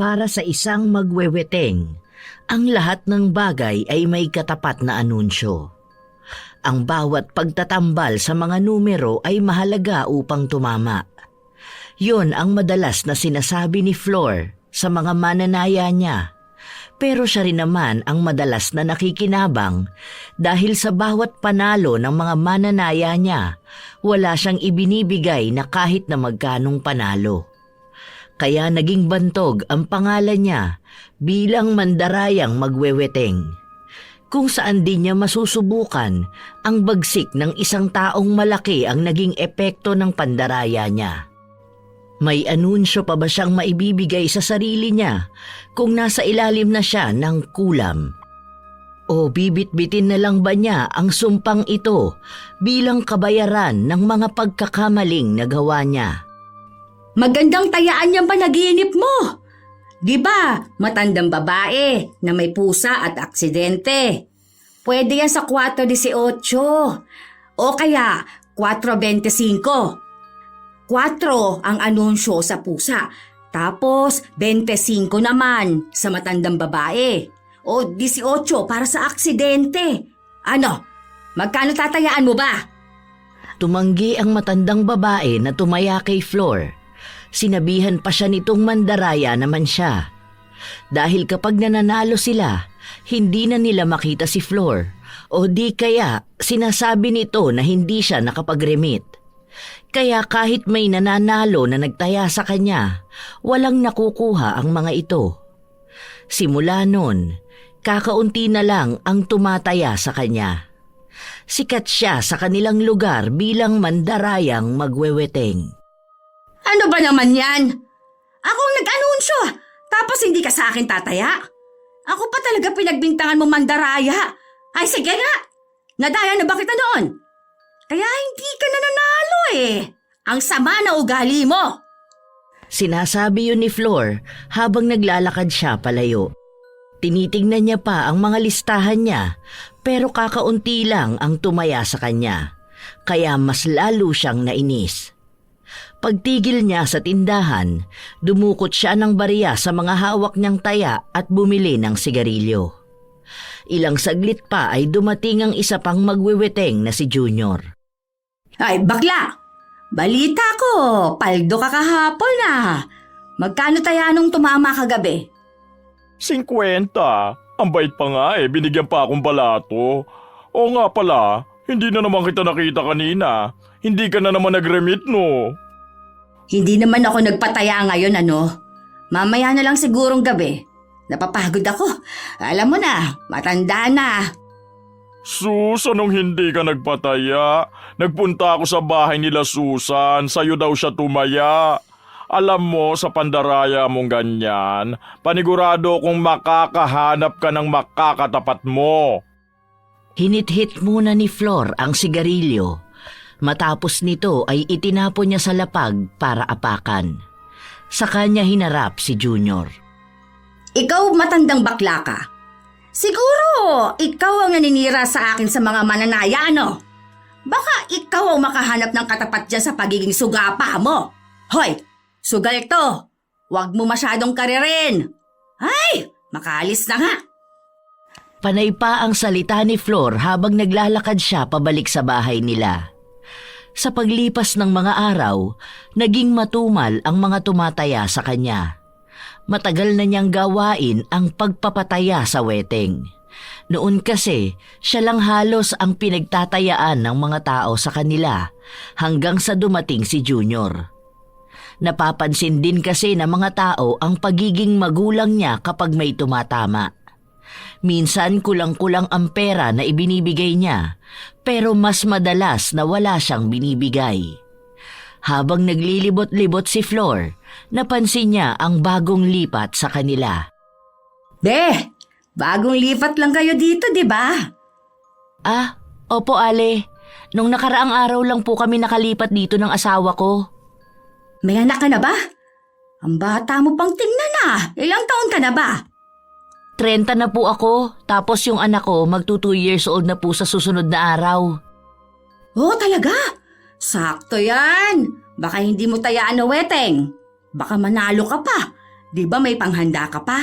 Para sa isang magweweteng, ang lahat ng bagay ay may katapat na anunsyo. Ang bawat pagtatambal sa mga numero ay mahalaga upang tumama. Yun ang madalas na sinasabi ni Flor sa mga mananaya niya. Pero siya rin naman ang madalas na nakikinabang dahil sa bawat panalo ng mga mananaya niya, wala siyang ibinibigay na kahit na magkanong panalo. Kaya naging bantog ang pangalan niya bilang mandarayang magweweteng, kung saan din niya masusubukan ang bagsik ng isang taong malaki ang naging epekto ng pandaraya niya. May anunsyo pa ba siyang maibibigay sa sarili niya kung nasa ilalim na siya ng kulam? O bibit-bitin na lang ba niya ang sumpang ito bilang kabayaran ng mga pagkakamaling nagawa niya? Magandang tayaan niyang panaginip mo. Di ba, matandang babae na may pusa at aksidente. Pwede yan sa 4:18 o kaya 4:25. 4 ang anunsyo sa pusa, tapos 25 naman sa matandang babae o 18 para sa aksidente. Ano, magkano tatayaan mo ba? Tumanggi ang matandang babae na tumaya kay Flor. Sinabihan pa siya nitong mandaraya naman siya. Dahil kapag nananalo sila, hindi na nila makita si Flor o di kaya sinasabi nito na hindi siya nakapag-remit. Kaya kahit may nananalo na nagtaya sa kanya, walang nakukuha ang mga ito. Simula nun, kakaunti na lang ang tumataya sa kanya. Sikat siya sa kanilang lugar bilang mandarayang magweweteng. Ano ba naman yan? Akong nag-anunsyo, tapos hindi ka sa akin tataya? Ako pa talaga pinagbintangan mo mandaraya. Ay sige nga, nadaya na ba kita noon? Kaya hindi ka na nanalo eh. Ang sama na ugali mo. Sinasabi yun ni Flor habang naglalakad siya palayo. Tinitingnan niya pa ang mga listahan niya pero kakaunti lang ang tumaya sa kanya. Kaya mas lalo siyang nainis. Pagtigil niya sa tindahan, dumukot siya ng barya sa mga hawak niyang taya at bumili ng sigarilyo. Ilang saglit pa ay dumating ang isa pang magweweteng na si Junior. Ay bakla, balita ko, paldo ka kahapon ah. Magkano taya nung tumama kagabi? 50. Ang bait pa nga binigyan pa akong balato. Oo nga pala, hindi na naman kita nakita kanina. Hindi ka na naman nag-remit no? Hindi naman ako nagpataya ngayon ano. Mamaya na lang sigurong gabi. Napapagod ako. Alam mo na, matanda na. Sus, anong hindi ka nagpataya? Nagpunta ako sa bahay nila Susan, sa'yo daw siya tumaya. Alam mo, sa pandaraya mong ganyan, panigurado kung makakahanap ka ng makakatapat mo. Hinit-hit muna ni Flor ang sigarilyo. Matapos nito ay itinapon niya sa lapag para apakan. Sa kanya hinarap si Junior. Ikaw matandang bakla ka. Siguro, ikaw ang naninira sa akin sa mga mananaya, ano? Baka ikaw ang makahanap ng katapat dyan sa pagiging sugapa mo. Hoy, sugal to. Huwag mo masyadong karirin. Ay, makaalis na nga. Panay pa ang salita ni Flor habang naglalakad siya pabalik sa bahay nila. Sa paglipas ng mga araw, naging matumal ang mga tumataya sa kanya. Matagal na niyang gawain ang pagpapataya sa weteng. Noon kasi, siya lang halos ang pinagtatayaan ng mga tao sa kanila hanggang sa dumating si Junior. Napapansin din kasi ng mga tao ang pagiging magulang niya kapag may tumatama. Minsan kulang-kulang ang pera na ibinibigay niya, pero mas madalas na wala siyang binibigay. Habang naglilibot-libot si Flor, napansin niya ang bagong lipat sa kanila. Be, bagong lipat lang kayo dito, di ba? Ah, opo Ale. Nung nakaraang araw lang po kami nakalipat dito ng asawa ko. May anak ka na ba? Ang bata mo pang tingnan na. Ilang taon ka na ba? 30 na po ako, tapos yung anak ko magto 2 years old na po sa susunod na araw. Oh, talaga? Sakto yan. Baka hindi mo tayaan na weteng. Baka manalo ka pa. Di ba may panghanda ka pa?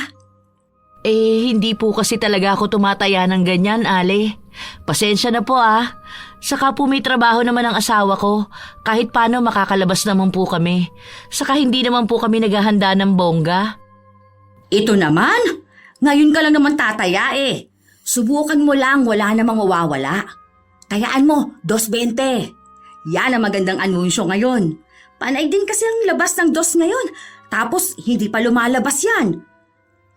Hindi po kasi talaga ako tumataya ng ganyan, Ale. Pasensya na po ah. Saka po may trabaho naman ang asawa ko. Kahit paano makakalabas naman po kami. Saka hindi naman po kami naghahanda ng bongga. Ito naman, ngayon ka lang naman tataya eh. Subukan mo lang, wala namang mawawala. Tayaan mo, 2.20. Yan ang magandang anunsyo ngayon. Panay din kasi ang labas ng dos ngayon. Tapos hindi pa lumalabas yan.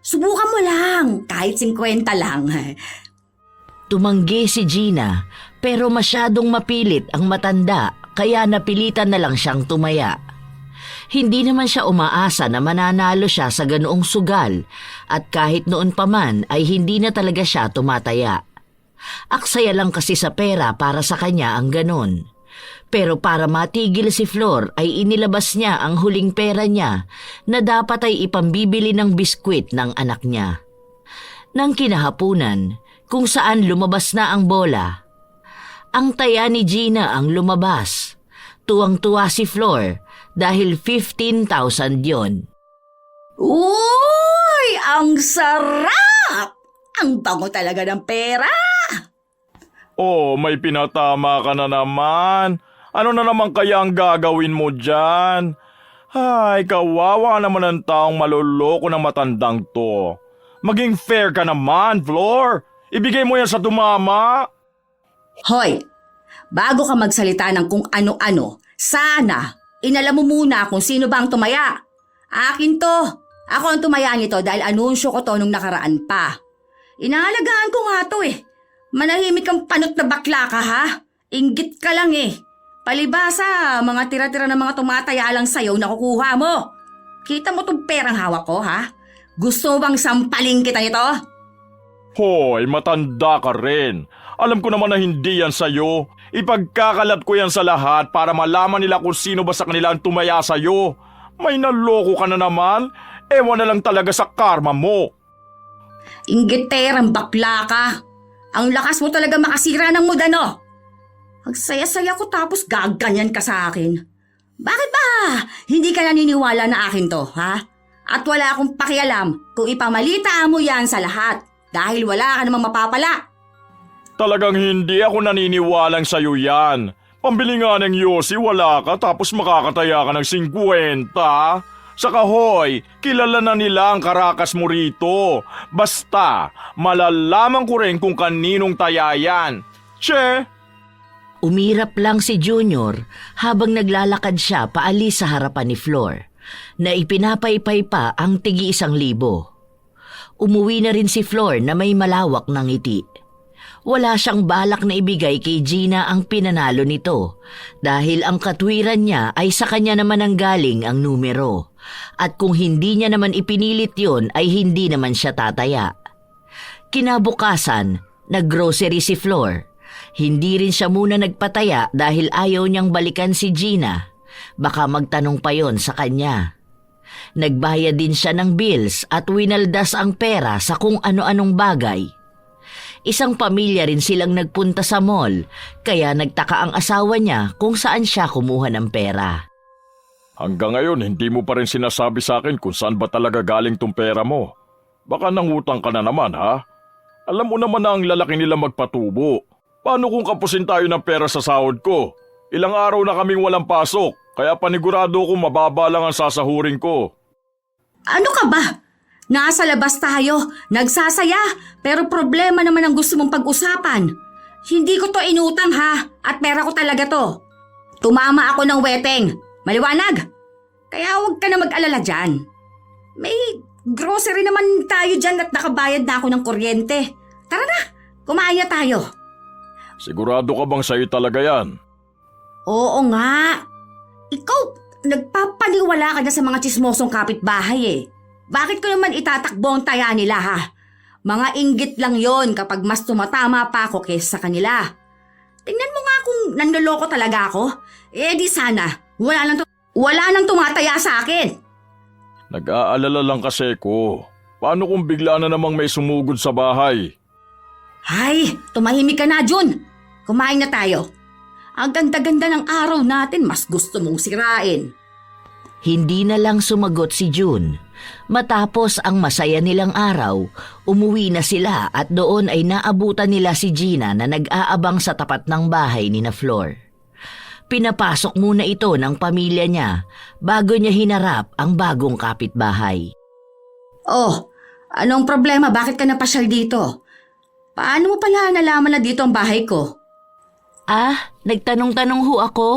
Subukan mo lang, kahit 50 lang. Tumanggi si Gina pero masyadong mapilit ang matanda kaya napilitan na lang siyang tumaya. Hindi naman siya umaasa na mananalo siya sa ganoong sugal at kahit noon pa man ay hindi na talaga siya tumataya. Aksaya lang kasi sa pera para sa kanya ang ganon. Pero para matigil si Flor ay inilabas niya ang huling pera niya na dapat ay ipambibili ng biskwit ng anak niya. Nang kinahapunan, kung saan lumabas na ang bola, ang taya ni Gina ang lumabas. Tuwang-tuwa si Flor dahil 15,000 yon. Uy, ang sarap! Ang bango talaga ng pera! Oh, may pinatama ka na naman. Ano na naman kaya ang gagawin mo dyan? Ay, kawawa naman ang taong maloloko ng matandang to. Maging fair ka naman, Flor. Ibigay mo yan sa tumama. Hoy, bago ka magsalita ng kung ano-ano, sana inalam mo muna kung sino ba ang tumaya. Akin to. Ako ang tumaya nito dahil anunsyo ko to nung nakaraan pa. Inaalagaan ko nga to eh. Manahimik kang panot na bakla ka ha? Inggit ka lang eh. Palibasa, mga tira-tira ng mga tumataya lang sa'yo na kukuha mo. Kita mo tong perang hawak ko ha? Gusto mo bang sampaling kita nito? Hoy, matanda ka rin. Alam ko naman na hindi yan sa'yo. Ipagkakalat ko yan sa lahat para malaman nila kung sino ba sa kanila ang tumaya sa'yo. May naloko ka na naman. Ewan na lang talaga sa karma mo. Inggiterang bakla ka. Ang lakas mo talaga makasira ng mood ano? Ang saya-saya ko tapos gaganyan ka sa akin. Bakit ba? Hindi ka naniniwala na akin to, ha? At wala akong pakialam kung ipamalita mo yan sa lahat dahil wala ka namang mapapala. Talagang hindi ako naniniwalang sa'yo yan. Pambili nga ng yosi wala ka tapos makakataya ka ng 50. Saka hoy, kilala na nila ang karakas mo rito. Basta, malalaman ko rin kung kaninong taya yan. Che! Umirap lang si Junior habang naglalakad siya paalis sa harapan ni Flor na ipinapaypay pa ang tig-1,000. Umuwi na rin si Flor na may malawak na ngiti. Wala siyang balak na ibigay kay Gina ang pinanalo nito dahil ang katwiran niya ay sa kanya naman ang galing ang numero. At kung hindi niya naman ipinilit yon ay hindi naman siya tataya. Kinabukasan, naggrocery si Flor. Hindi rin siya muna nagpataya dahil ayaw niyang balikan si Gina. Baka magtanong pa yon sa kanya. Nagbayad din siya ng bills at winaldas ang pera sa kung ano-anong bagay. Isang pamilya rin silang nagpunta sa mall, kaya nagtaka ang asawa niya kung saan siya kumuha ng pera. Hanggang ngayon, hindi mo pa rin sinasabi sa akin kung saan ba talaga galing tong pera mo. Baka nangutang ka na naman, ha? Alam mo naman na ang lalaki nila magpatubo. Paano kung kapusin tayo ng pera sa sahod ko? Ilang araw na kaming walang pasok, kaya panigurado ko mababa lang ang sasahurin ko. Ano ka ba? Nasa labas tayo, nagsasaya, pero problema naman ang gusto mong pag-usapan. Hindi ko to inutang ha, at pera ko talaga to. Tumama ako ng weteng, maliwanag. Kaya huwag ka na mag-alala dyan. May grocery naman tayo dyan at nakabayad na ako ng kuryente. Tara na, kumain na tayo. Sigurado ka bang sa'yo talaga yan? Oo nga. Ikaw, nagpapaniwala ka na sa mga tsismosong kapitbahay eh. Bakit ko naman itatakbo ang taya nila ha? Mga inggit lang yon kapag mas tumatama pa ako kaysa sa kanila. Tingnan mo nga kung nanloloko talaga ako. Eh di sana, wala nang tumataya sa akin. Nag-aalala lang kasi ko. Paano kung bigla na namang may sumugod sa bahay? Ay, tumahimik ka na, Jun. Kumain na tayo. Ang ganda-ganda ng araw natin, mas gusto mong sirain. Hindi na lang sumagot si June. Matapos ang masaya nilang araw, umuwi na sila at doon ay naabutan nila si Gina na nag-aabang sa tapat ng bahay ni na Flor. Pinapasok muna ito ng pamilya niya bago niya hinarap ang bagong kapitbahay. Oh, anong problema? Bakit ka napasyal dito? Paano mo pala nalaman na dito ang bahay ko? Nagtanong-tanong ho ako.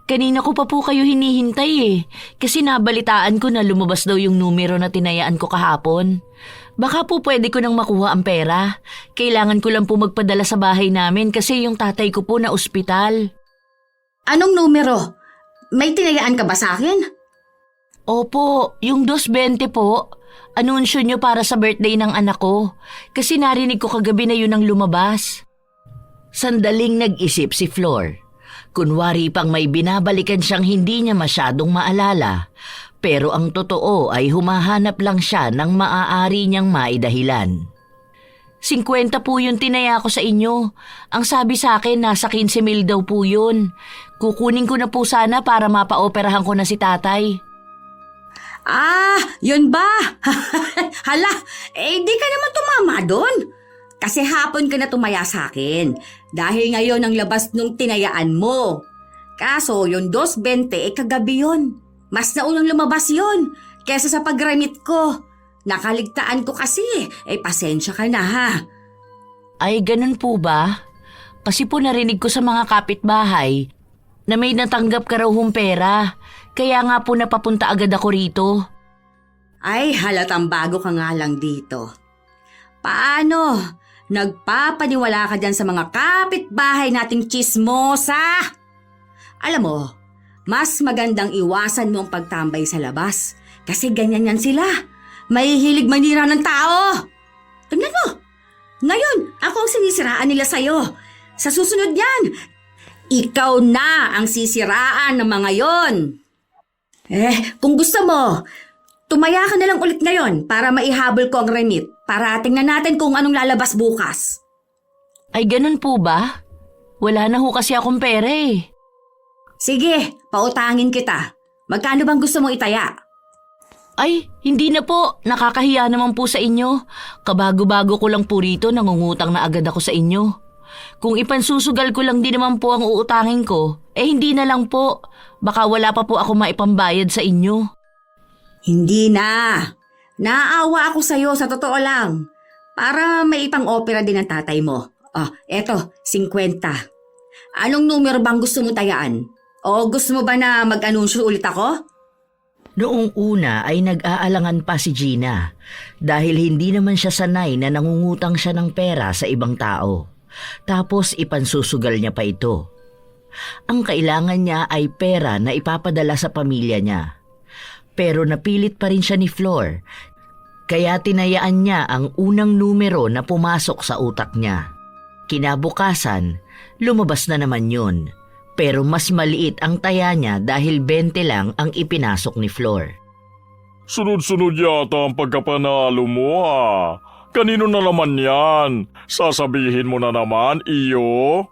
Kanina ko pa po kayo hinihintay kasi nabalitaan ko na lumabas daw yung numero na tinayaan ko kahapon. Baka po pwede ko nang makuha ang pera. Kailangan ko lang po magpadala sa bahay namin kasi yung tatay ko po na ospital. Anong numero? May tinayaan ka ba sa akin? Opo, yung 220 po. Anunsyo nyo para sa birthday ng anak ko. Kasi narinig ko kagabi na yun ang lumabas. Sandaling nag-isip si Flor. Kunwari pang may binabalikan siyang hindi niya masyadong maalala. Pero ang totoo ay humahanap lang siya ng maaari niyang maidahilan. 50 po yung tinaya ko sa inyo. Ang sabi sa akin nasa 15,000 daw po yun. Kukunin ko na po sana para mapaoperahan ko na si tatay. Yun ba? Hala, di ka naman tumama doon. Kasi hapon ka na tumaya sa akin. Dahil ngayon ang labas nung tinayaan mo. Kaso yung 220 kagabi yun. Mas naunang lumabas yun kesa sa pag-remit ko. Nakaligtaan ko kasi pasensya ka na ha. Ay, ganun po ba? Kasi po narinig ko sa mga kapitbahay na may natanggap ka raw hong pera. Kaya nga po napapunta agad ako rito. Ay, halatang bago ka nga lang dito. Paano? Nagpapaniwala ka dyan sa mga kapitbahay nating tsismosa? Alam mo, mas magandang iwasan mo ang pagtambay sa labas. Kasi ganyan yan sila. May hilig manira ng tao. Tingnan mo. Ngayon, ako ang sinisiraan nila sa'yo. Sa susunod yan, ikaw na ang sisiraan ng mga yon. Kung gusto mo, tumaya ka na lang ulit ngayon para maihabol ko ang remit para tingnan natin kung anong lalabas bukas. Ay, ganun po ba? Wala na ho kasi akong pera Sige, pautangin kita. Magkano bang gusto mong itaya? Ay, hindi na po. Nakakahiya naman po sa inyo. Kabago-bago ko lang po rito, nangungutang na agad ako sa inyo. Kung ipansusugal ko lang din naman po ang uutangin ko, hindi na lang po. Baka wala pa po ako maipambayad sa inyo. Hindi na. Naawa ako sa'yo sa totoo lang. Para may ipang-opera din ang tatay mo. Eto, 50. Anong numero bang gusto mo tayaan? O gusto mo ba na mag-anunsyo ulit ako? Noong una ay nag-aalangan pa si Gina dahil hindi naman siya sanay na nangungutang siya ng pera sa ibang tao. Tapos ipansusugal niya pa ito. Ang kailangan niya ay pera na ipapadala sa pamilya niya. Pero napilit pa rin siya ni Flor, kaya tinayaan niya ang unang numero na pumasok sa utak niya. Kinabukasan, lumabas na naman yun. Pero mas maliit ang taya niya dahil 20 lang ang ipinasok ni Flor. Sunod-sunod yata ang pagkapanalo mo Kanino na naman yan? Sasabihin mo na naman, iyo?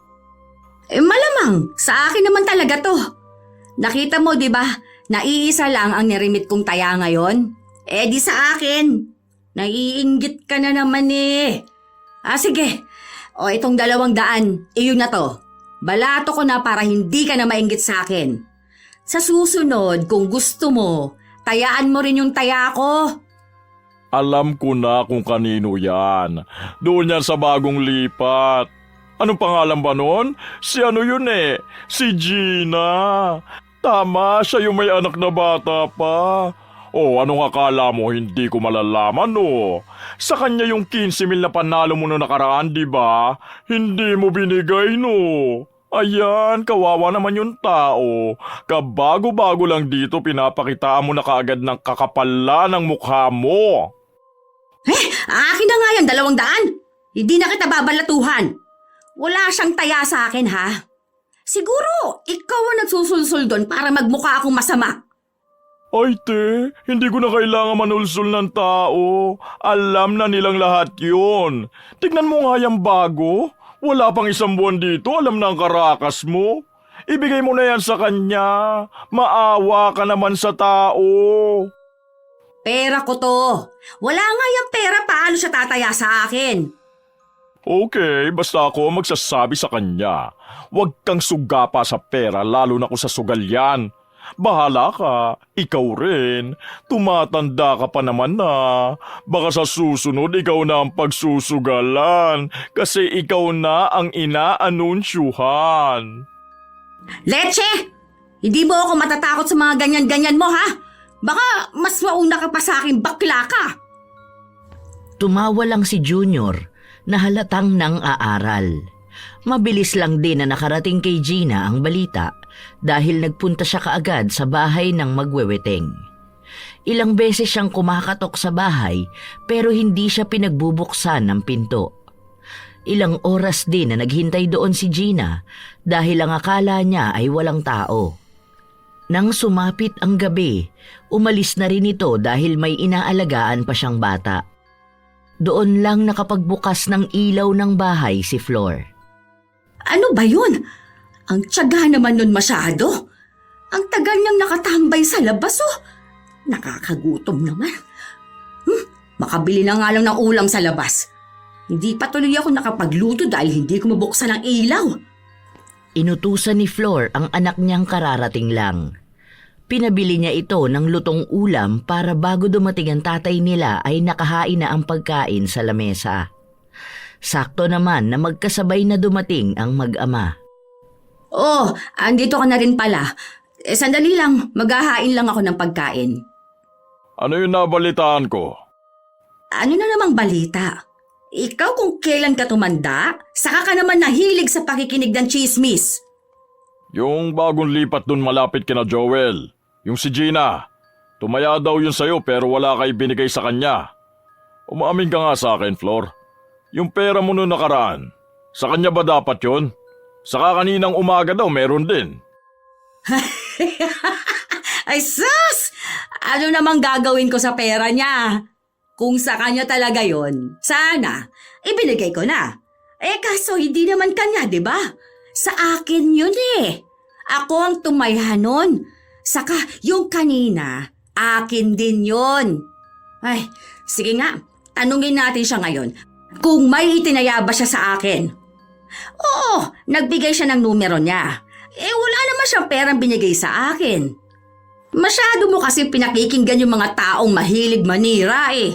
Malamang, sa akin naman talaga to. Nakita mo, di ba? Naiisa lang ang nirimit kong taya ngayon. Di sa akin. Naiinggit ka na naman Sige. Itong 200, iyon na to. Balato ko na para hindi ka na mainggit sa akin. Sa susunod, kung gusto mo, tayaan mo rin yung taya ko. Alam ko na kung kanino yan. Doon yan sa bagong lipat. Anong pangalan ba nun? Si ano yun Si Gina. Tama, siya yung may anak na bata pa. Anong akala mo hindi ko malalaman Sa kanya yung 15,000 na panalo mo noong nakaraan, di ba? Hindi mo binigay Ayan, kawawa naman yung tao. Kabago-bago lang dito, pinapakitaan mo na kaagad ng kakapala ng mukha mo. Akin na nga yan, 200. Hindi na kita babalatuhan. Wala siyang taya sa akin, ha? Siguro, ikaw ang nagsusulsul doon para magmukha akong masama. Ay te, hindi ko na kailangan manulsul ng tao. Alam na nilang lahat yun. Tignan mo nga yung bago. Wala pang 1 buwan dito, alam na ang karakas mo. Ibigay mo na yan sa kanya. Maawa ka naman sa tao. Pera ko to. Wala nga yung pera, paano siya tataya sa akin? Okay, basta ako ang magsasabi sa kanya. Huwag kang sugapa sa pera, lalo na kung sa sugal yan. Bahala ka, ikaw rin. Tumatanda ka pa naman na. Baka sa susunod ikaw na ang pagsusugalan kasi ikaw na ang inaanunsyuhan. Leche! Hindi mo ako matatakot sa mga ganyan-ganyan mo, ha? Baka mas mauna ka pa sa akin, bakla ka! Tumawa lang si Junior na halatang nang aaral. Mabilis lang din na nakarating kay Gina ang balita dahil nagpunta siya kaagad sa bahay ng magweweteng. Ilang beses siyang kumakatok sa bahay pero hindi siya pinagbubuksan ng pinto. Ilang oras din na naghintay doon si Gina dahil ang akala niya ay walang tao. Nang sumapit ang gabi, umalis na rin ito dahil may inaalagaan pa siyang bata. Doon lang nakapagbukas ng ilaw ng bahay si Flor. Ano ba yun? Ang tiyaga naman nun masyado. Ang tagal niyang nakatambay sa labas, oh. Nakakagutom naman. Makabili na nga lang ng ulam sa labas. Hindi pa tuloy ako nakapagluto dahil hindi ko mabuksan ang ilaw. Inutusan ni Flor ang anak niyang kararating lang. Pinabili niya ito ng lutong ulam para bago dumating ang tatay nila ay nakahain na ang pagkain sa lamesa. Sakto naman na magkasabay na dumating ang mag-ama. Oh, andito ka na rin pala. Sandali lang, maghahain lang ako ng pagkain. Ano yung nabalitaan ko? Ano na namang balita? Ikaw kung kailan ka tumanda, saka ka naman nahilig sa pakikinig ng chismis. Yung bagong lipat dun malapit kina Joel. Yung si Gina. Tumaya daw yun sa'yo pero wala ka ibinigay sa kanya. Umaamin ka nga sa akin, Flor. Yung pera mo noong nakaraan, sa kanya ba dapat yun? Saka kaninang umaga daw meron din. Ay sus! Ano namang gagawin ko sa pera niya? Kung sa kanya talaga yon, sana, ibinigay ko na. Kaso hindi naman kanya, di ba? Sa akin yun eh. Ako ang tumaya nun. Saka yung kanina, akin din yun. Ay, sige nga, tanungin natin siya ngayon kung may itinaya ba siya sa akin. Oo, nagbigay siya ng numero niya. Wala naman siyang perang binigay sa akin. Masyado mo kasi pinakikinggan yung mga taong mahilig manira eh.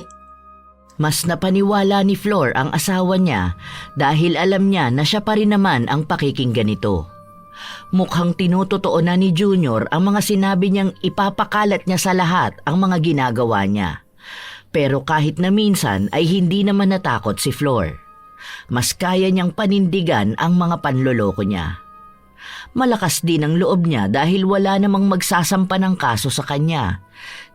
Mas napaniwala ni Flor ang asawa niya dahil alam niya na siya pa rin naman ang pakikinggan nito. Mukhang tinutotoo na ni Junior ang mga sinabi niyang ipapakalat niya sa lahat ang mga ginagawa niya. Pero kahit na minsan ay hindi naman natakot si Flor. Mas kaya niyang panindigan ang mga panloloko niya. Malakas din ang loob niya dahil wala namang magsasampa ng kaso sa kanya.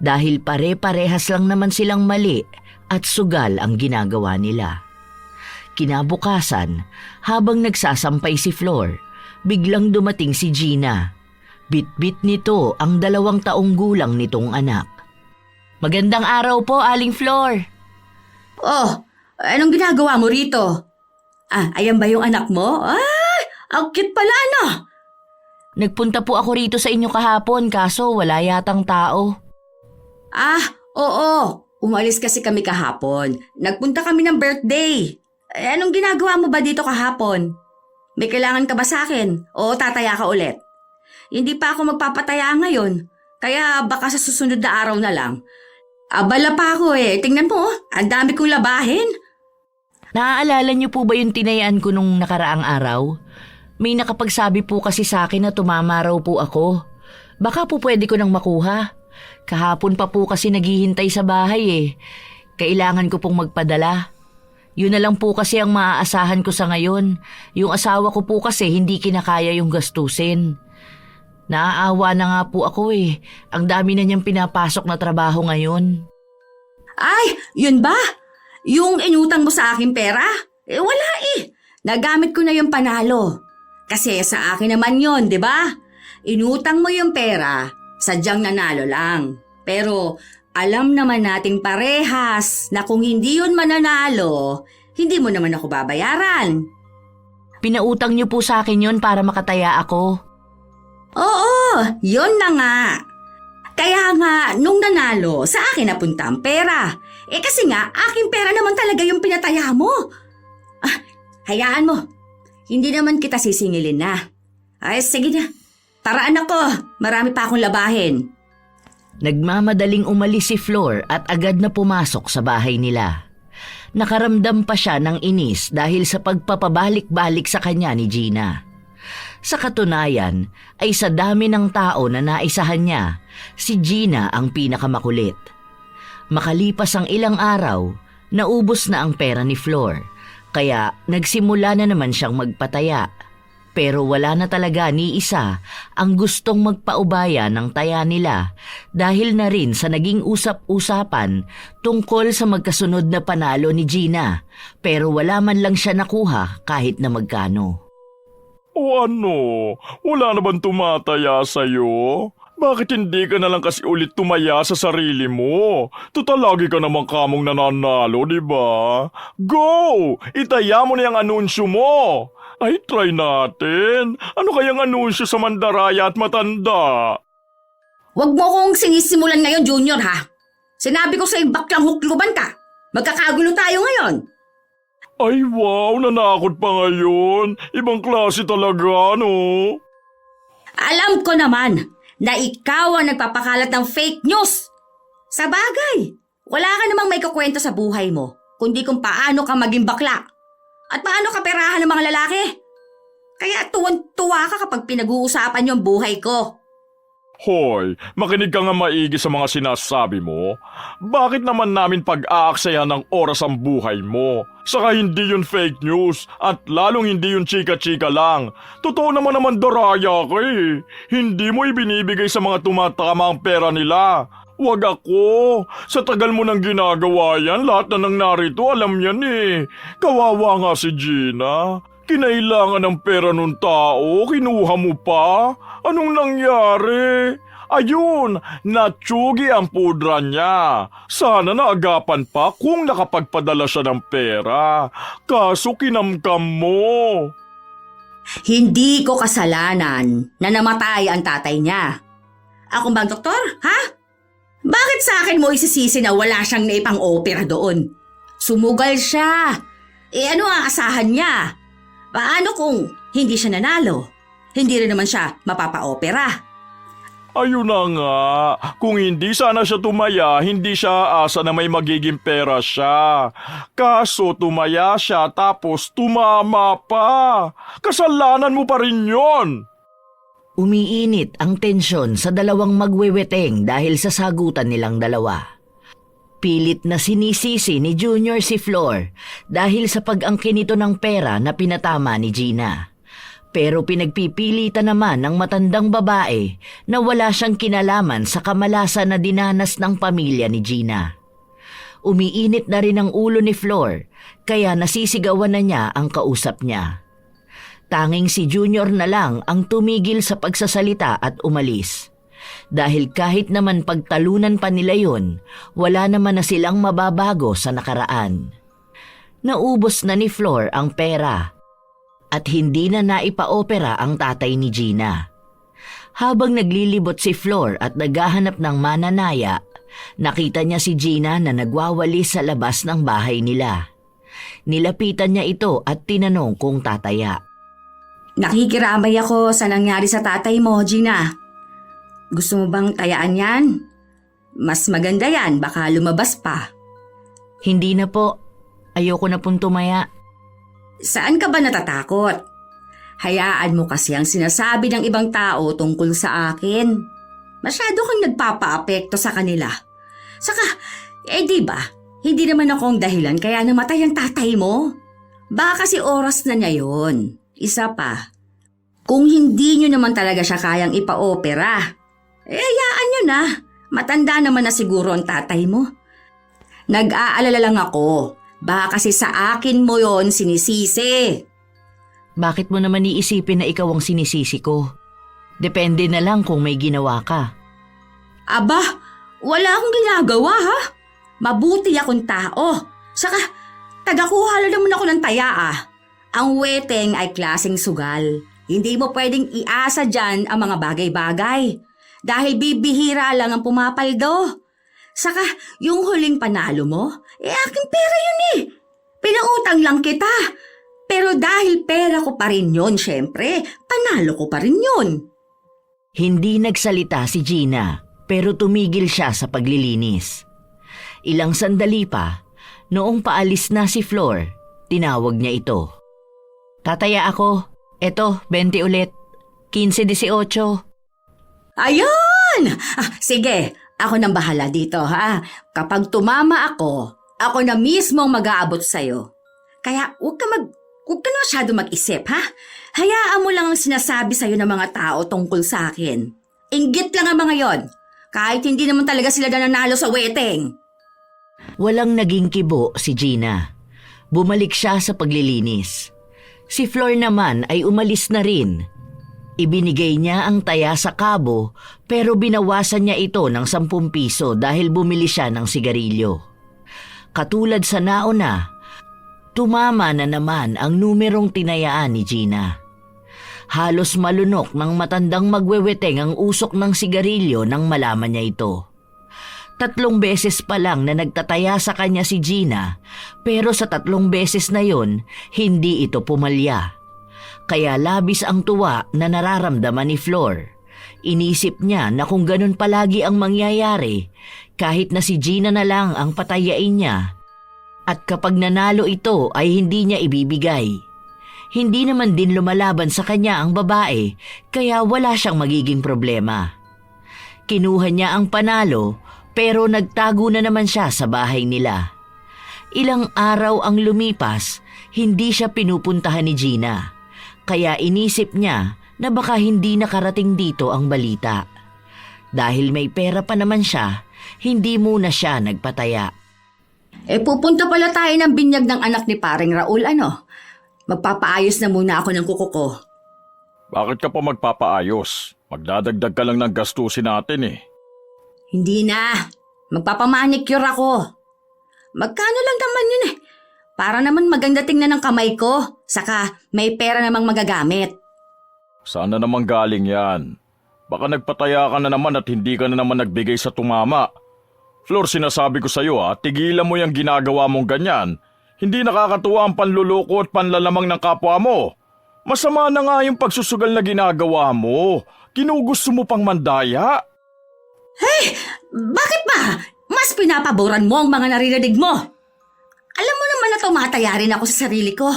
Dahil pare-parehas lang naman silang mali at sugal ang ginagawa nila. Kinabukasan, habang nagsasampay si Flor, biglang dumating si Gina. Bit-bit nito ang 2 taong gulang nitong anak. Magandang araw po, Aling Flor. Oh, anong ginagawa mo rito? Ayan ba yung anak mo? Ay, ang cute pala ano? Nagpunta po ako rito sa inyo kahapon kaso wala yatang tao. Oo. Umalis kasi kami kahapon. Nagpunta kami ng birthday. Anong ginagawa mo ba dito kahapon? May kailangan ka ba sa akin? O tataya ka ulit? Hindi pa ako magpapataya ngayon. Kaya baka sa susunod na araw na lang. Abala pa ako eh. Tingnan mo, ang dami kong labahin. Naaalala niyo po ba yung tinayaan ko nung nakaraang araw? May nakapagsabi po kasi sa akin na tumama raw po ako. Baka po pwede ko nang makuha. Kahapon pa po kasi naghihintay sa bahay eh. Kailangan ko pong magpadala. Yun na lang po kasi ang maaasahan ko sa ngayon. Yung asawa ko po kasi hindi kinakaya yung gastusin. Naaawa na nga po ako eh. Ang dami na niyang pinapasok na trabaho ngayon. Ay, yun ba? Yung inutang mo sa akin pera? Wala eh. Nagamit ko na yung panalo. Kasi sa akin naman yun, di ba? Inutang mo yung pera, sadyang nanalo lang. Pero alam naman nating parehas na kung hindi yun mananalo, hindi mo naman ako babayaran. Pinautang niyo po sa akin yun para makataya ako. Oo, yon na nga. Kaya nga, nung nanalo, sa akin napunta ang pera. Kasi nga, aking pera naman talaga yung pinataya mo. Hayaan mo. Hindi naman kita sisingilin na. Ay, sige na. Tara anak ko, marami pa akong labahin. Nagmamadaling umalis si Flor at agad na pumasok sa bahay nila. Nakaramdam pa siya ng inis dahil sa pagpapabalik-balik sa kanya ni Gina. Sa katunayan ay sa dami ng tao na naisahan niya, si Gina ang pinakamakulit. Makalipas ang ilang araw, naubos na ang pera ni Flor, kaya nagsimula na naman siyang magpataya. Pero wala na talaga ni isa ang gustong magpaubaya ng taya nila dahil na rin sa naging usap-usapan tungkol sa magkasunod na panalo ni Gina, pero wala man lang siya nakuha kahit na magkano. O ano? Wala na bang tumataya sa'yo? Bakit hindi ka na lang kasi ulit tumaya sa sarili mo? Total lagi ka namang kamong nananalo, di ba? Go! Itaya mo na yung anunsyo mo! Ay, try natin. Ano kayang anunsyo sa mandaraya at matanda? Huwag mo kong sinisimulan ngayon, Junior, ha? Sinabi ko sa'yo, baklang hukluban ka. Magkakagulo tayo ngayon. Ay, wow! Nanakot pa ngayon. Ibang klase talaga, no? Alam ko naman na ikaw ang nagpapakalat ng fake news. Sa bagay, wala ka namang may kukwento sa buhay mo, kundi kung paano ka maging bakla at paano ka perahan ng mga lalaki. Kaya tuwan-tuwa ka kapag pinag-uusapan yung buhay ko. Hoy, makinig ka nga maigi sa mga sinasabi mo. Bakit naman namin pag-aaksayan ng oras ang buhay mo? Saka hindi yun fake news at lalong hindi yun chika-chika lang. Totoo naman daraya ka eh. Hindi mo ibinibigay sa mga tumatama ang pera nila. Wag ako. Sa tagal mo nang ginagawa yan, lahat na nang narito alam yan eh. Kawawa nga si Gina. Kinailangan ng pera nung tao, kinuha mo pa? Anong nangyari? Ayun, natsugi ang pudra niya. Sana naagapan pa kung nakapagpadala siya ng pera. Kaso kinamkam mo. Hindi ko kasalanan na namatay ang tatay niya. Ako bang doktor, ha? Bakit sa akin mo isisisi na wala siyang naipang-opera doon? Sumugal siya. Ano ang asahan niya? Paano kung hindi siya nanalo? Hindi rin naman siya mapapa-opera. Ayun na nga, kung hindi sana siya tumaya, hindi siya asa na may magiging pera siya. Kaso tumaya siya tapos tumama pa. Kasalanan mo pa rin yon. Umiinit ang tensyon sa dalawang magweweteng dahil sa sagutan nilang dalawa. Pilit na sinisisi ni Junior si Flor dahil sa pag-angkin nito ng pera na pinatama ni Gina. Pero pinagpipilitan naman ng matandang babae na wala siyang kinalaman sa kamalasan na dinanas ng pamilya ni Gina. Umiinit na rin ang ulo ni Flor kaya nasisigawan na niya ang kausap niya. Tanging si Junior na lang ang tumigil sa pagsasalita at umalis. Dahil kahit naman pagtalunan pa nila yun, wala naman na silang mababago sa nakaraan. Naubos na ni Flor ang pera at hindi na naipa-opera ang tatay ni Gina. Habang naglilibot si Flor at naghahanap ng mananaya, nakita niya si Gina na nagwawalis sa labas ng bahay nila. Nilapitan niya ito at tinanong kung tataya. Nakikiramay ako sa nangyari sa tatay mo, Gina. Gusto mo bang tayaan yan? Mas maganda yan, baka lumabas pa. Hindi na po. Ayoko na pong tumaya. Saan ka ba natatakot? Hayaan mo kasi ang sinasabi ng ibang tao tungkol sa akin. Masyado kang nagpapa-apekto sa kanila. Saka, di ba? Hindi naman akong dahilan kaya namatay ang tatay mo. Baka kasi oras na niya yun. Isa pa, kung hindi nyo naman talaga siya kayang ipa-opera, hayaan nyo na. Matanda naman na siguro ang tatay mo. Nag-aalala lang ako. Baka kasi sa akin mo yon sinisisi. Bakit mo naman iisipin na ikaw ang sinisisi ko? Depende na lang kung may ginawa ka. Aba, wala akong ginagawa ha. Mabuti akong tao. Saka, tagakuha lang naman ako ng taya ah. Ang weteng ay klaseng sugal. Hindi mo pwedeng iasa dyan ang mga bagay-bagay. Dahil bibihira lang ang pumapaldo. Saka, yung huling panalo mo, aking pera yun eh. Pinautang lang kita. Pero dahil pera ko pa rin yun, syempre, panalo ko pa rin yun. Hindi nagsalita si Gina, pero tumigil siya sa paglilinis. Ilang sandali pa, noong paalis na si Flor, tinawag niya ito. Tataya ako. Eto, 20 ulit. 15-18. Ayun! Sige, ako nang bahala dito ha. Kapag tumama ako na mismo ang mag-aabot sa'yo. Kaya huwag ka na masyado mag-isip ha. Hayaan mo lang ang sinasabi sa'yo ng mga tao tungkol sa akin. Inggit lang ang mga yon. Kahit hindi naman talaga sila nananalo sa wedding. Walang naging kibo si Gina. Bumalik siya sa paglilinis. Si Flor naman ay umalis na rin. Ibinigay niya ang taya sa kabo pero binawasan niya ito ng 10 piso dahil bumili siya ng sigarilyo. Katulad sa nauna, tumama na naman ang numerong tinayaan ni Gina. Halos malunok ng matandang magweweteng ang usok ng sigarilyo nang malaman niya ito. 3 beses pa lang na nagtataya sa kanya si Gina, pero sa 3 beses na yon, hindi ito pumalya. Kaya labis ang tuwa na nararamdaman ni Flor. Inisip niya na kung ganun palagi ang mangyayari, kahit na si Gina na lang ang patayain niya, at kapag nanalo ito ay hindi niya ibibigay. Hindi naman din lumalaban sa kanya ang babae, kaya wala siyang magiging problema. Kinuha niya ang panalo, pero nagtago na naman siya sa bahay nila. Ilang araw ang lumipas, hindi siya pinupuntahan ni Gina. Kaya inisip niya na baka hindi nakarating dito ang balita. Dahil may pera pa naman siya, hindi muna siya nagpataya. Pupunta pala tayo ng binyag ng anak ni paring Raul, ano? Magpapaayos na muna ako ng kuko ko. Bakit ka pa magpapaayos? Magdadagdag ka lang ng gastusin natin eh. Hindi na. Magpapamanicure ako. Magkano lang naman yun eh. Para naman maganda tingnan ng kamay ko. Saka may pera namang magagamit. Sana naman galing yan. Baka nagpataya ka na naman at hindi ka na naman nagbigay sa tumama. Flor, sinasabi ko sa'yo tigilan mo yung ginagawa mong ganyan. Hindi nakakatuwa ang panluloko at panlalamang ng kapwa mo. Masama na nga yung pagsusugal na ginagawa mo. Ginugusto mo pang mandaya. Hey! Bakit ba? Mas pinapaboran mo ang mga naririnig mo. Alam mo naman na tumataya rin ako sa sarili ko.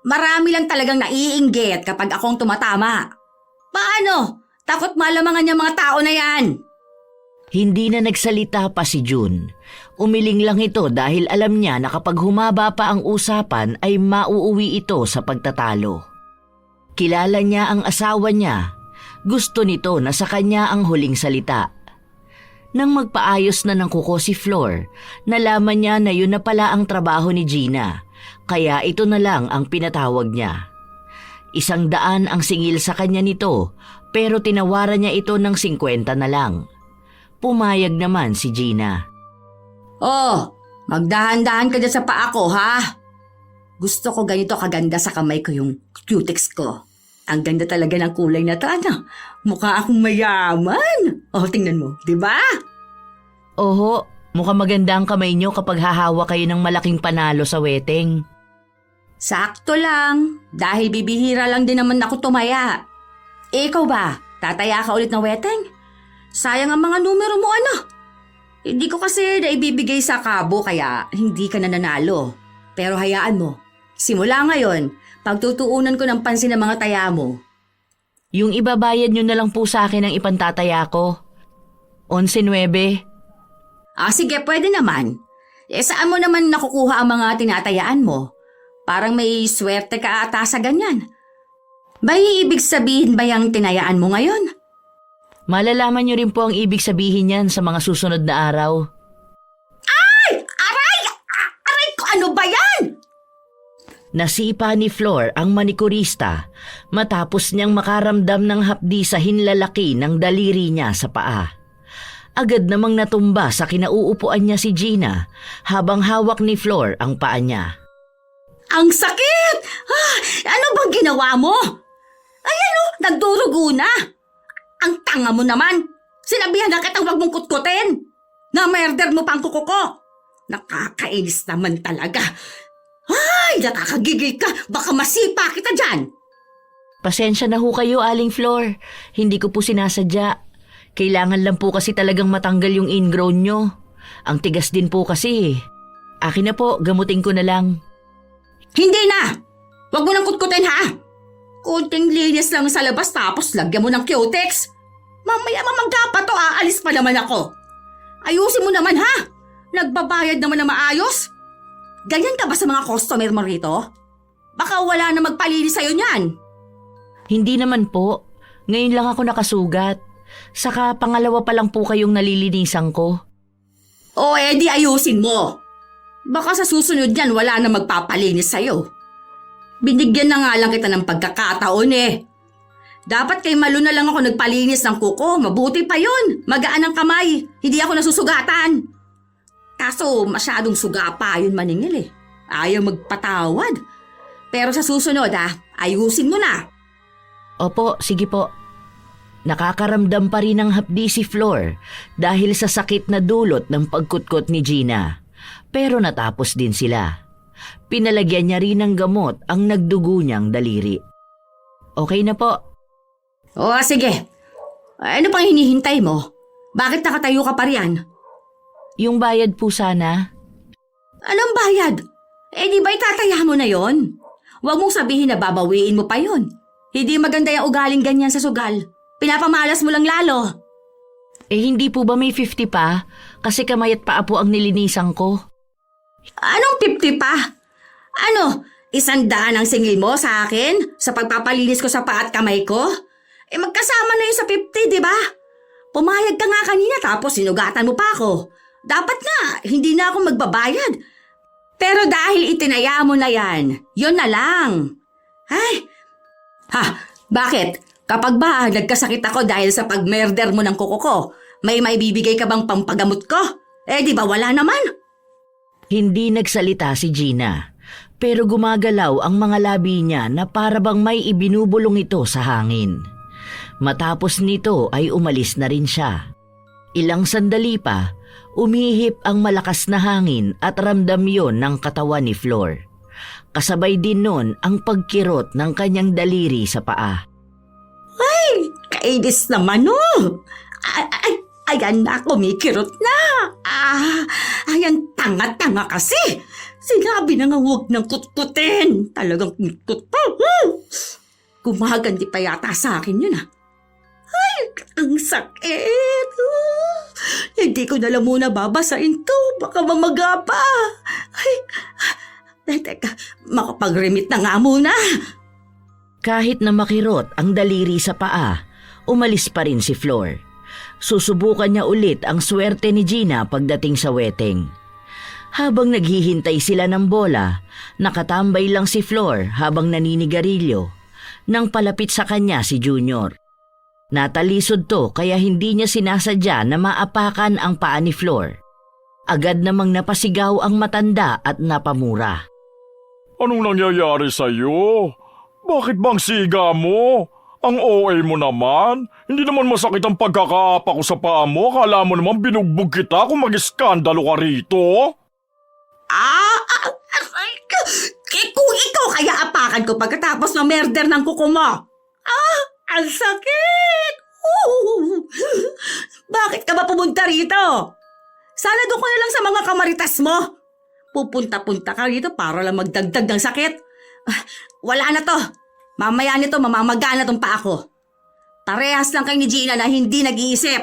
Marami lang talagang naiinggit kapag akong tumatama. Paano? Takot malamangan yung mga tao na yan. Hindi na nagsalita pa si June. Umiling lang ito dahil alam niya na kapag humaba pa ang usapan ay mauuwi ito sa pagtatalo. Kilala niya ang asawa niya. Gusto nito na sa kanya ang huling salita. Nang magpaayos na ng kuko si Flor, nalaman niya na yun na pala ang trabaho ni Gina, kaya ito na lang ang pinatawag niya. 100 ang singil sa kanya nito, pero tinawaran niya ito ng 50 na lang. Pumayag naman si Gina. Oh, magdahan-dahan ka dyan sa paa ko, ha? Gusto ko ganito kaganda sa kamay ko yung cutex ko. Ang ganda talaga ng kulay na to, ano? Mukha akong mayaman. Oh, tingnan mo, di ba? Oho, mukhang maganda ang kamay niyo kapag hahawa kayo ng malaking panalo sa wedding. Sakto lang, dahil bibihira lang din naman ako tumaya. Ikaw ba, tataya ka ulit ng wedding? Sayang ang mga numero mo, ano? Hindi ko kasi naibibigay sa kabo kaya hindi ka na nanalo. Pero hayaan mo, simula ngayon, pagtutuunan ko ng pansin ng mga taya mo. Yung ibabayad niyo na lang po sa akin ang ipantataya ko. 11-9. Sige, pwede naman. Saan mo naman nakukuha ang mga tinatayaan mo? Parang may swerte ka ata sa ganyan. May ibig sabihin ba yung tinayaan mo ngayon? Malalaman niyo rin po ang ibig sabihin niyan sa mga susunod na araw. Ay! Aray! Aray ko! Ano ba yan? Nasipa ni Flor ang manikurista matapos niyang makaramdam ng hapdi sa hinlalaki ng daliri niya sa paa. Agad namang natumba sa kinauupuan niya si Gina habang hawak ni Flor ang paa niya. Ang sakit! Ano bang ginawa mo? Ayan o, nagdurugo na. Ang tanga mo naman. Sinabihan na kitang huwag mong kutkutin. Na-murder mo pang kuko ko. Nakakainis naman talaga. Ay, nakakagigil ka. Baka masipa kita dyan. Pasensya na ho kayo, Aling Flor. Hindi ko po sinasadya. Kailangan lang po kasi talagang matanggal yung ingrown nyo. Ang tigas din po kasi. Akin na po, gamutin ko na lang. Hindi na. Huwag mo nang kutkutin ha. Kunting linis lang sa labas tapos lagyan mo ng cutex. Mamaya mamangga pa to, aalis pa naman ako. Ayusin mo naman ha. Nagbabayad naman na maayos. Ganyan ka ba sa mga customer mo rito? Baka wala na magpalinis sa'yo niyan. Hindi naman po. Ngayon lang ako nakasugat. Saka pangalawa pa lang po kayong nalilinisan ko. O edi ayusin mo. Baka sa susunod yan wala na magpapalinis sa'yo. Binigyan na nga lang kita ng pagkakataon eh. Dapat kay Malu na lang ako nagpalinis ng kuko. Mabuti pa yun. Magaan ang kamay. Hindi ako nasusugatan. Kaso masyadong suga pa yun maningil eh. Ayaw magpatawad. Pero sa susunod ayusin mo na. Opo, sige po. Nakakaramdam pa rin ng hapdi si Flor dahil sa sakit na dulot ng pagkutkot ni Gina. Pero natapos din sila. Pinalagyan niya rin ng gamot ang nagdugo niyang daliri. Okay na po. O sige. Ano pang hinihintay mo? Bakit nakatayo ka pa riyan? Yung bayad po sana. Anong bayad? Di ba itataya mo na yon? Huwag mong sabihin na babawiin mo pa yon. Hindi maganda yung ugaling ganyan sa sugal. Pinapamalas mo lang lalo. Hindi po ba may 50 pa? Kasi kamay at paa po ang nilinisan ko. Anong 50 pa? Ano, 100 ang singil mo sa akin? Sa pagpapalinis ko sa paa at kamay ko? Magkasama na yun sa 50, di ba? Pumayag ka nga kanina tapos sinugatan mo pa ako. Dapat nga, hindi na ako magbabayad. Pero dahil itinaya mo na yan, yun na lang. Ay, bakit? Kapag ba nagkasakit ako dahil sa pag-murder mo ng kuko ko, may maibibigay ka bang pampagamot ko? Di ba wala naman? Hindi nagsalita si Gina, pero gumagalaw ang mga labi niya na para bang may ibinubulong ito sa hangin. Matapos nito ay umalis na rin siya. Ilang sandali pa, umihip ang malakas na hangin at ramdam yon ng katawan ni Flor. Kasabay din nun ang pagkirot ng kanyang daliri sa paa. Ay, kainis naman ayan na, kumikirot na. Ayan, tanga-tanga kasi. Sinabi na nga huwag nang kutkutin. Talagang kutkut pa. Gumaganti pa yata sa akin yun Ay, ang sakit. Hindi ko na lang muna babasain to. Baka mamaga pa. Teka, makapag-remit na nga muna. Kahit na makirot ang daliri sa paa, umalis pa rin si Flor. Susubukan niya ulit ang swerte ni Gina pagdating sa wedding. Habang naghihintay sila ng bola, nakatambay lang si Flor habang naninigarilyo nang palapit sa kanya si Junior. Natalisod to kaya hindi niya sinasadya na maapakan ang paa ni Flor. Agad namang napasigaw ang matanda at napamura. Anong nangyayari sa'yo? Bakit bang siga mo? Ang OA mo naman. Hindi naman masakit ang pagkakaapa ko sa paa mo. Kala mo naman binugbog kita kung mag-iskandalo ka rito. Kung ikaw kaya apakan ko pagkatapos na murder ng kuko mo. Ang sakit! Bakit ka ba pumunta rito? Sana doon ko na lang sa mga kamaritas mo. Pupunta-punta ka rito para lang magdagdag ng sakit. Wala na to. Mamaya nito mamamaga na tong paa ko. Parehas lang kay ni Gina na hindi nag-iisip.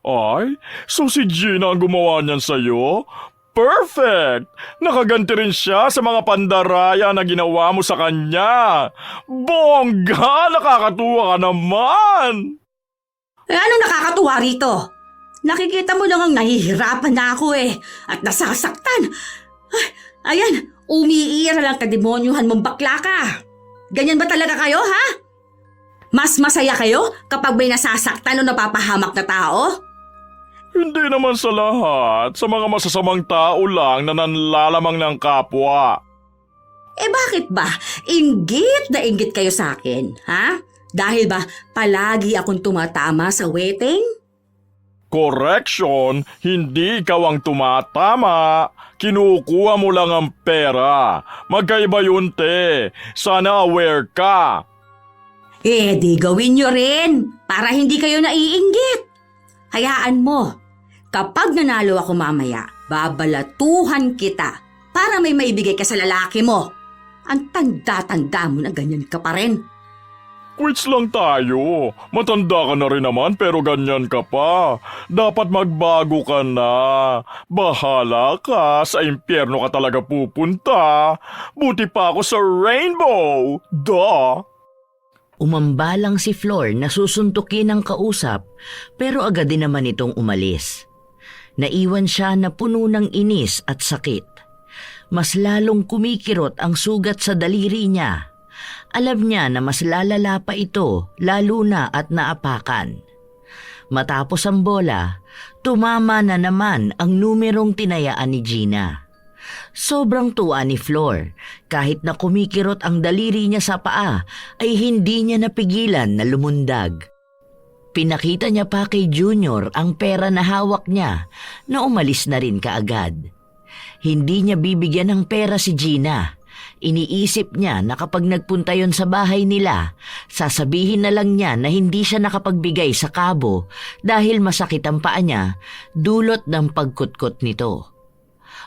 Ay, so si Gina ang gumawa niyan sa'yo? Perfect! Nakaganti rin siya sa mga pandaraya na ginawa mo sa kanya. Bongga! Nakakatuwa ka naman! Anong nakakatuwa rito? Nakikita mo lang ang nahihirapan na ako at nasasaktan. Ayan, umiira lang kademonyuhan mong bakla ka. Ganyan ba talaga kayo, ha? Mas masaya kayo kapag may nasasaktan o napapahamak na tao? Hindi naman sa lahat. Sa mga masasamang tao lang na nanlalamang ng kapwa. Bakit ba? Inggit na inggit kayo sa akin, ha? Dahil ba palagi akong tumatama sa wedding? Correction, hindi ikaw ang tumatama. Kinukuha mo lang ang pera. Magkaiba yun, te. Sana aware ka. Di gawin nyo rin para hindi kayo naiinggit. Hayaan mo, kapag nanalo ako mamaya, babalatuhan kita para may maibigay ka sa lalaki mo. Ang tanda-tanda mo na ganyan ka pa rin. Quits lang tayo. Matanda ka na rin naman pero ganyan ka pa. Dapat magbago ka na. Bahala ka. Sa impyerno ka talaga pupunta. Buti pa ako sa rainbow. Duh! Umambalang si Flor na susuntukin ng kausap pero agad din naman itong umalis. Naiwan siya na puno ng inis at sakit. Mas lalong kumikirot ang sugat sa daliri niya. Alam niya na mas lalala pa ito lalo na at naapakan. Matapos ang bola, tumama na naman ang numerong tinayaan ni Gina. Sobrang tuwa ni Flor. Kahit na kumikirot ang daliri niya sa paa, ay hindi niya napigilan na lumundag. Pinakita niya pa kay Junior ang pera na hawak niya na umalis na rin kaagad. Hindi niya bibigyan ng pera si Gina. Iniisip niya na kapag nagpunta yon sa bahay nila, sasabihin na lang niya na hindi siya nakapagbigay sa kabo dahil masakit ang paa niya dulot ng pagkutkot nito.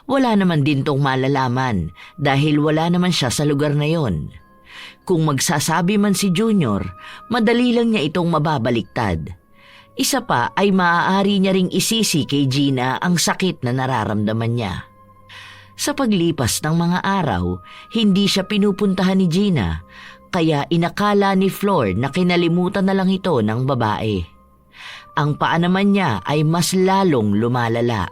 Wala naman din tong malalaman dahil wala naman siya sa lugar na yon. Kung magsasabi man si Junior, madali lang niya itong mababaliktad. Isa pa ay maaari niya ring isisi kay Gina ang sakit na nararamdaman niya. Sa paglipas ng mga araw, hindi siya pinupuntahan ni Gina, kaya inakala ni Flor na kinalimutan na lang ito ng babae. Ang paa naman niya ay mas lalong lumalala.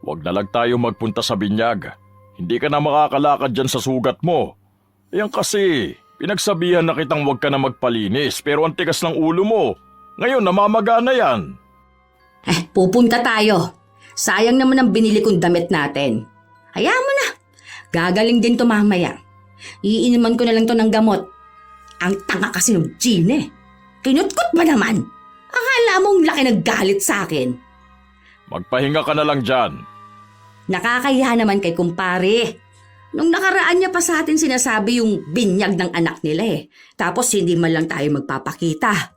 Huwag na lang tayo magpunta sa binyag. Hindi ka na makakalakad dyan sa sugat mo. Yan kasi, pinagsabihan na kitang huwag ka na magpalinis pero ang tigas ng ulo mo. Ngayon namamaga na yan. Pupunta tayo. Sayang naman ang binili kong damit natin. Hayaan mo na. Gagaling din to mamaya. Iinuman ko na lang to ng gamot. Ang tanga kasi ng Gina. Kinutkot ba naman? Akala mong laki naggalit sa akin. Magpahinga ka na lang dyan. Nakakahiya naman kay kumpare. Nung nakaraan niya pa sa atin sinasabi yung binyag ng anak nila eh. Tapos hindi man lang tayo magpapakita.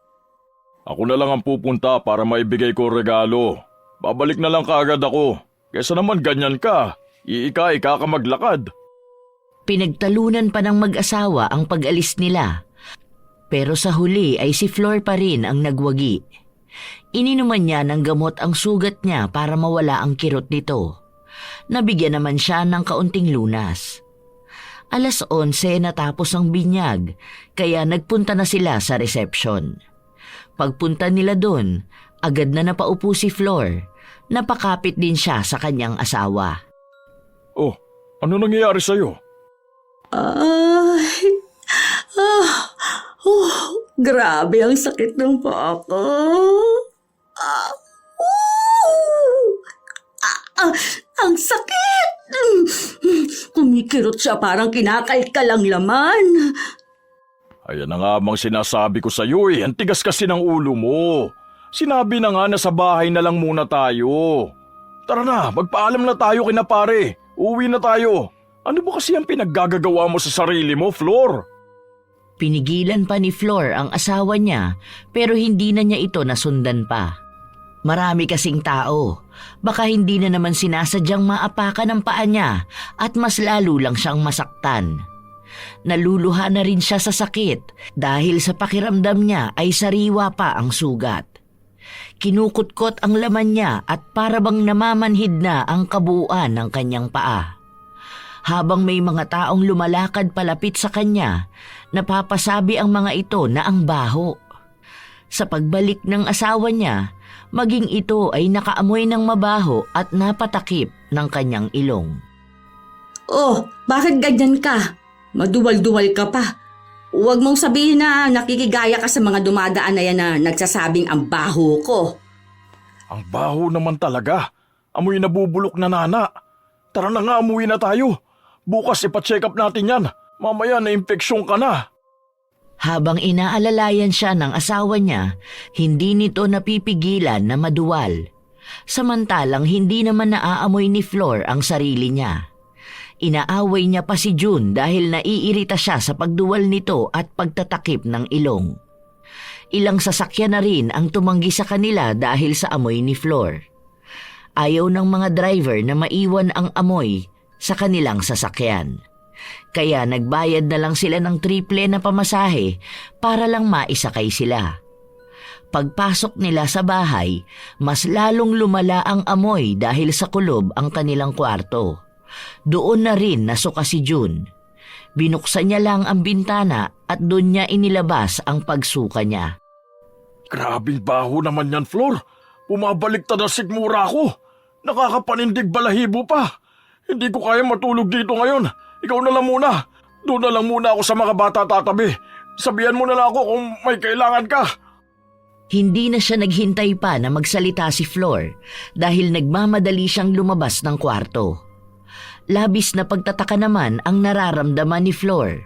Ako na lang ang pupunta para maibigay ko regalo. Babalik na lang kaagad ako. Kesa naman ganyan ka. Ika ka maglakad. Pinagtalunan pa ng mag-asawa ang pag-alis nila. Pero sa huli ay si Flor pa rin ang nagwagi. Ininuman niya ng gamot ang sugat niya para mawala ang kirot nito. Nabigyan naman siya ng kaunting lunas. 11:00 natapos ang binyag, kaya nagpunta na sila sa reception. Pagpunta nila doon, agad na napaupo si Flor. Napakapit din siya sa kanyang asawa. Oh, ano nangyayari sa'yo? Grabe ang sakit ng paa ko. Ang sakit! Kumikirot siya parang kinakalkal ang laman. Ayan na nga bang sinasabi ko sa'yo eh. Ang tigas kasi ng ulo mo. Sinabi na nga na sa bahay na lang muna tayo. Tara na, magpaalam na tayo kina pare. Uwi na tayo. Ano ba kasi ang pinaggagawa mo sa sarili mo, Flor? Pinigilan pa ni Flor ang asawa niya pero hindi na niya ito nasundan pa. Marami kasing tao. Baka hindi na naman sinasadyang maapakan ang paa niya at mas lalo lang siyang masaktan. Naluluha na rin siya sa sakit dahil sa pakiramdam niya ay sariwa pa ang sugat. Kinukutkot ang laman niya at parabang namamanhid na ang kabuuan ng kanyang paa. Habang may mga taong lumalakad palapit sa kanya, napapasabi ang mga ito na ang baho. Sa pagbalik ng asawa niya, maging ito ay nakaamoy ng mabaho at napatakip ng kanyang ilong. Oh, bakit ganyan ka? Maduwal-duwal ka pa. Huwag mong sabihin na nakikigaya ka sa mga dumadaan na yan na nagsasabing ang baho ko. Ang baho naman talaga. Amoy nabubulok na nana. Tara na nga, umuwi na tayo. Bukas ipacheck up natin yan. Mamaya na-infeksyon ka na. Habang inaalalayan siya ng asawa niya, hindi nito napipigilan na maduwal. Samantalang hindi naman naaamoy ni Flor ang sarili niya. Inaaway niya pa si June dahil naiirita siya sa pagduwal nito at pagtatakip ng ilong. Ilang sasakyan na rin ang tumanggi sa kanila dahil sa amoy ni Flor. Ayaw ng mga driver na maiwan ang amoy sa kanilang sasakyan. Kaya nagbayad na lang sila ng triple na pamasahe para lang maisakay sila. Pagpasok nila sa bahay, mas lalong lumala ang amoy dahil sa kulob ang kanilang kwarto. Doon na rin nasuka si June. Binuksan niya lang ang bintana at doon niya inilabas ang pagsuka niya. Grabing baho naman yan, Flor. Bumabaliktad ang sigmura ko. Nakakapanindig balahibo pa. Hindi ko kaya matulog dito ngayon. Ikaw na lang muna. Doon na lang muna ako sa mga bata tatabi. Sabihan mo na lang ako kung may kailangan ka. Hindi na siya naghintay pa na magsalita si Flor dahil nagmamadali siyang lumabas ng kwarto. Labis na pagtataka naman ang nararamdaman ni Flor.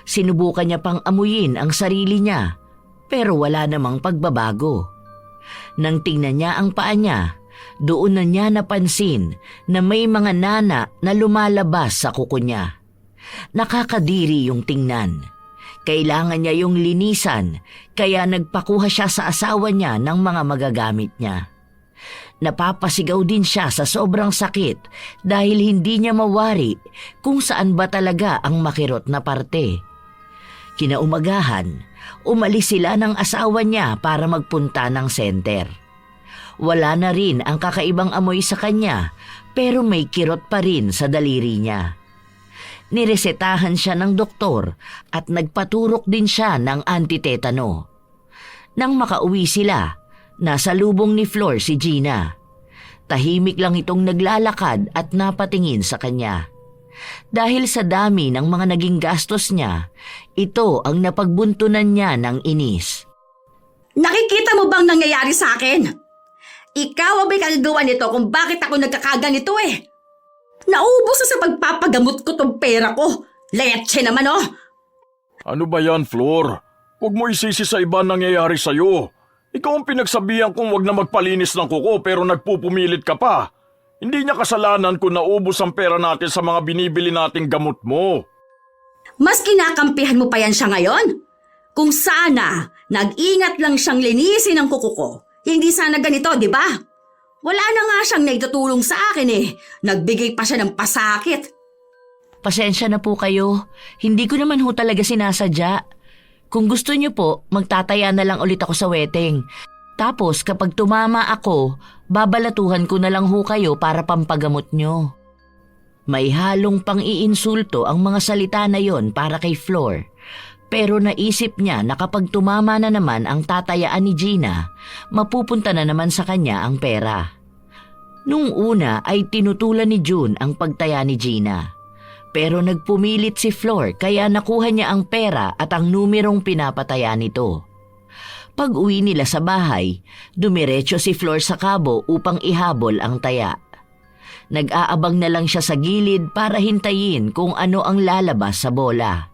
Sinubukan niya pang amuyin ang sarili niya pero wala namang pagbabago. Nang tingnan niya ang paa niya, doon na niya napansin na may mga nana na lumalabas sa kuko niya. Nakakadiri yung tingnan. Kailangan niya yung linisan kaya nagpakuha siya sa asawa niya ng mga magagamit niya. Napapasigaw din siya sa sobrang sakit dahil hindi niya mawari kung saan ba talaga ang makirot na parte. Kinaumagahan, umalis sila ng asawa niya para magpunta ng center. Wala na rin ang kakaibang amoy sa kanya pero may kirot pa rin sa daliri niya. Niresetahan siya ng doktor at nagpaturok din siya ng antitetano. Nang makauwi sila, nasa lubong ni Flor si Gina. Tahimik lang itong naglalakad at napatingin sa kanya. Dahil sa dami ng mga naging gastos niya, ito ang napagbuntunan niya ng inis. Nakikita mo bang nangyayari sa akin? Ikaw ang may kagagawa nito kung bakit ako nagkakaganito eh. Naubos na sa pagpapagamot ko tong pera ko. Leche naman oh. Ano ba yan, Flor? Huwag mo isisi sa iba nangyayari sa'yo. Ikaw ang pinagsabihan kong wag na magpalinis ng kuko pero nagpupumilit ka pa. Hindi niya kasalanan kung naubos ang pera natin sa mga binibili nating gamot mo. Mas kinakampihan mo pa yan siya ngayon? Kung sana, nag-ingat lang siyang linisin ang kuko ko. Hindi sana ganito, di ba? Wala na nga siyang naitutulong sa akin eh. Nagbigay pa siya ng pasakit. Pasensya na po kayo. Hindi ko naman ho talaga sinasadya. Kung gusto niyo po, magtataya na lang ulit ako sa wedding. Tapos kapag tumama ako, babalatuhan ko na lang ho kayo para pampagamot niyo. May halong pang-iinsulto ang mga salita na yon para kay Flor. Pero naisip niya na kapag tumama na naman ang tatayaan ni Gina, mapupunta na naman sa kanya ang pera. Nung una ay tinutulan ni June ang pagtaya ni Gina. Pero nagpumilit si Flor kaya nakuha niya ang pera at ang numerong pinapataya nito. Pag uwi nila sa bahay, dumiretso si Flor sa kabo upang ihabol ang taya. Nag-aabang na lang siya sa gilid para hintayin kung ano ang lalabas sa bola.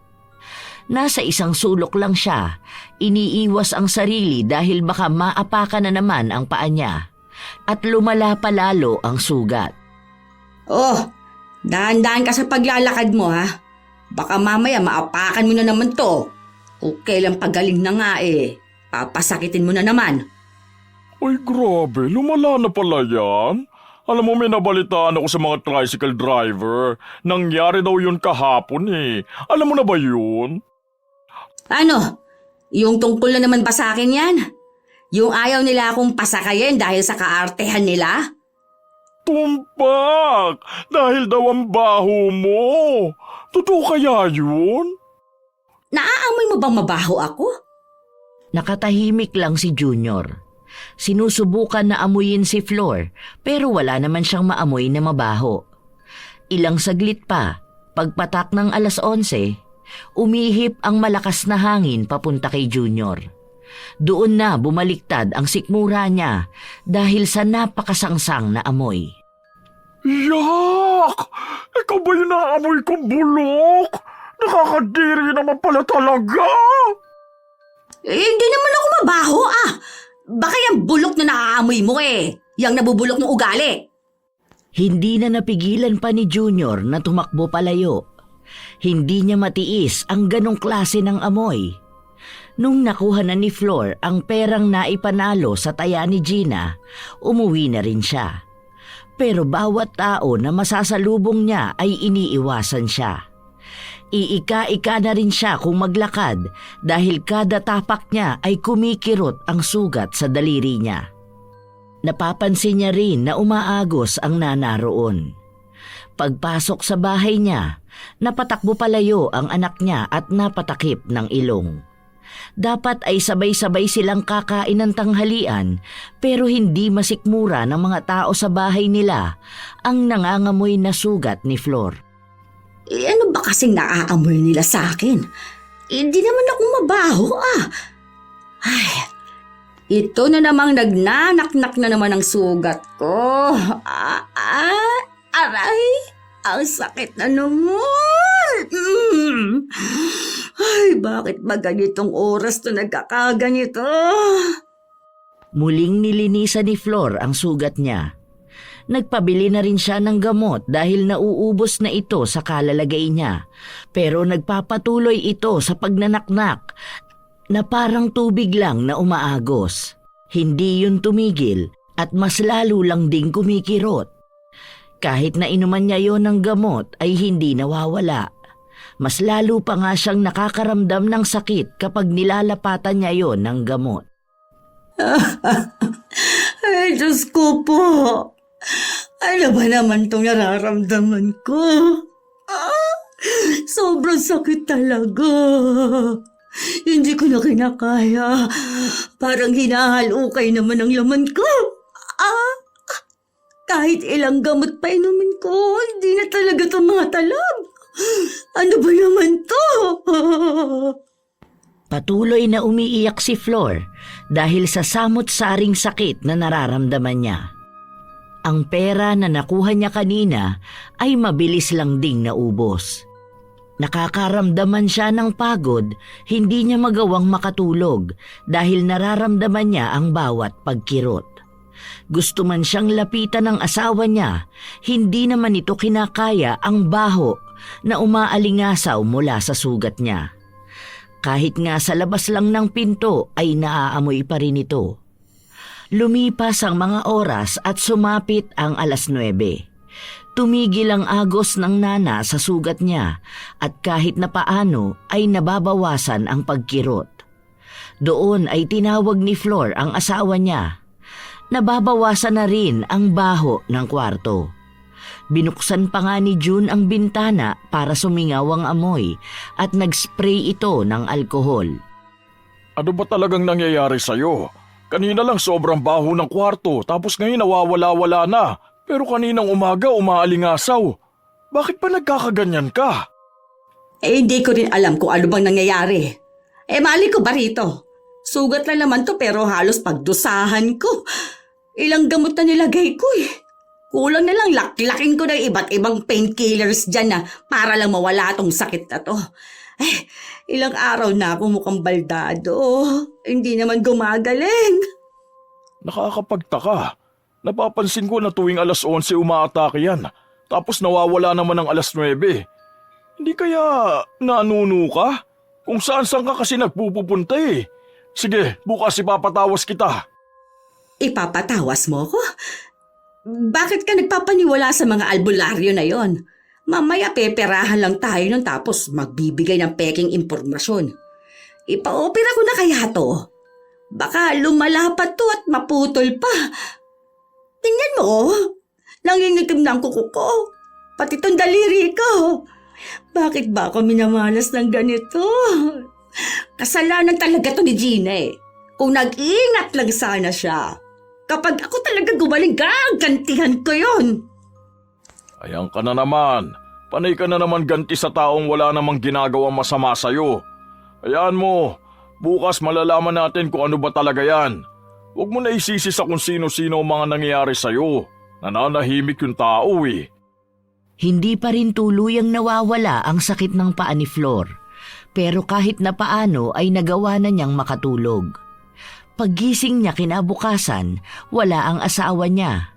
Nasa isang sulok lang siya, iniiwas ang sarili dahil baka maapakan na naman ang paa niya at lumala pa lalo ang sugat. Oh, dahan-dahan ka sa paglalakad mo ha. Baka mamaya maapakan mo na naman to. Kung kailan pagaling na nga eh, papasakitin mo na naman. Ay grabe, lumala na pala yan. Alam mo, may nabalitaan ako sa mga tricycle driver. Nangyari daw yun kahapon eh. Alam mo na ba yun? Ano? Yung tungkol na naman ba sa akin yan? Yung ayaw nila akong pasakayin dahil sa kaartehan nila? Tumpak! Dahil daw ang baho mo. Totoo kaya yun? Naaamoy mo bang mabaho ako? Nakatahimik lang si Junior. Sinusubukan na amuyin si Flor pero wala naman siyang maamoy na mabaho. Ilang saglit pa, pagpatak ng 11:00, umihip ang malakas na hangin papunta kay Junior. Doon na bumaliktad ang sikmura niya dahil sa napakasangsang na amoy. Yak! Ikaw ba yung naamoy kong bulok? Nakakadiri naman pala talaga. Hindi naman ako mabaho Baka yung bulok na naaamoy mo Yang nabubulok ng ugali. Hindi na napigilan pa ni Junior na tumakbo palayo. Hindi niya matiis ang ganong klase ng amoy. Nung nakuha na ni Flor ang perang naipanalo sa taya ni Gina, umuwi na rin siya. Pero bawat tao na masasalubong niya ay iniiwasan siya. Iika-ika na rin siya kung maglakad dahil kada tapak niya ay kumikirot ang sugat sa daliri niya. Napapansin niya rin na umaagos ang nanaroon. Pagpasok sa bahay niya, napatakbo palayo ang anak niya at napatakip ng ilong. Dapat ay sabay-sabay silang kakain ng tanghalian pero hindi masikmura ng mga tao sa bahay nila ang nangangamoy na sugat ni Flor. Ano ba kasing naaamoy nila sa akin? Hindi naman ako mabaho Ay, ito na namang nagnanaknak na naman ang sugat ko. Aray, ang sakit na naman. Ay, bakit ba ganitong oras to nagkakaganito? Muling nilinisan ni Flor ang sugat niya. Nagpabili na rin siya ng gamot dahil nauubos na ito sa kalalagay niya. Pero nagpapatuloy ito sa pagnanaknak na parang tubig lang na umaagos. Hindi yun tumigil at mas lalo lang ding kumikirot. Kahit na inuman niya yon ng gamot ay hindi nawawala. Mas lalo pa nga siyang nakakaramdam ng sakit kapag nilalapatan niya yon ng gamot. Ay, Diyos ko po. Ano ba naman itong nararamdaman ko? Sobrang sakit talaga. Hindi ko na kinakaya. Parang hinahalukay naman ang laman ko. Kahit ilang gamot pa inumin ko, hindi na talaga ito mga talab. Ano ba naman to? Patuloy na umiiyak si Flor dahil sa samot-saring sakit na nararamdaman niya. Ang pera na nakuha niya kanina ay mabilis lang ding naubos. Nakakaramdaman siya ng pagod, hindi niya magawang makatulog dahil nararamdaman niya ang bawat pagkirot. Gusto man siyang lapitan ng asawa niya, hindi naman ito kinakaya ang baho na umaalingasaw mula sa sugat niya. Kahit nga sa labas lang ng pinto ay naaamoy pa rin ito. Lumipas ang mga oras at sumapit ang 9:00. Tumigil ang agos ng nana sa sugat niya at kahit na paano ay nababawasan ang pagkirot. Doon ay tinawag ni Flor ang asawa niya. Nababawasan na rin ang baho ng kwarto. Binuksan pa nga ni June ang bintana para sumingaw ang amoy at nag-spray ito ng alkohol. Ano ba talagang nangyayari sa'yo? Kanina lang sobrang baho ng kwarto tapos ngayon nawawala-wala na. Pero kaninang umaga umaalingasaw. Bakit pa nagkakaganyan ka? Hindi ko rin alam kung ano bang nangyayari. Mali ko ba rito? Sugat lang naman to pero halos pagdusahan ko. Ilang gamot na nilagay ko Kulang na lang laklakin ko ng iba't ibang painkillers dyan na para lang mawala tong sakit na to. Ilang araw na ako mukhang baldado. Hindi naman gumagaling. Nakakapagtaka. Napapansin ko na tuwing 11:00 umaatake yan. Tapos nawawala naman ng 9:00. Hindi kaya nanuno ka? Kung saan-saan ka kasi nagpupunta Sige, bukas ipapatawas kita. Ipapatawas mo ko? Bakit ka nagpapaniwala sa mga albularyo na yon? Mamaya peperahan lang tayo nun tapos magbibigay ng peking impormasyon. Ipa-opera ko na kaya to? Baka lumalapat to at maputol pa. Tingnan mo, nangingitim na ang kuko ko. Pati tong daliri ko. Bakit ba ako minamalas ng ganito? Kasalanan talaga to ni Gina Kung nag-iingat lang sana siya. Kapag ako talaga gumaling, gagantihan ko yun. Ayan ka na naman. Panay ka na naman ganti sa taong wala namang ginagawang masama sa'yo. Ayan mo, bukas malalaman natin kung ano ba talaga yan. Huwag mo na isisi sa kung sino-sino ang mga nangyayari sa'yo. Nananahimik yung tao Hindi pa rin tuluyang nawawala ang sakit ng paa ni Flor, pero kahit na paano ay nagawa na niyang makatulog. Paggising niya kinabukasan, wala ang asawa niya.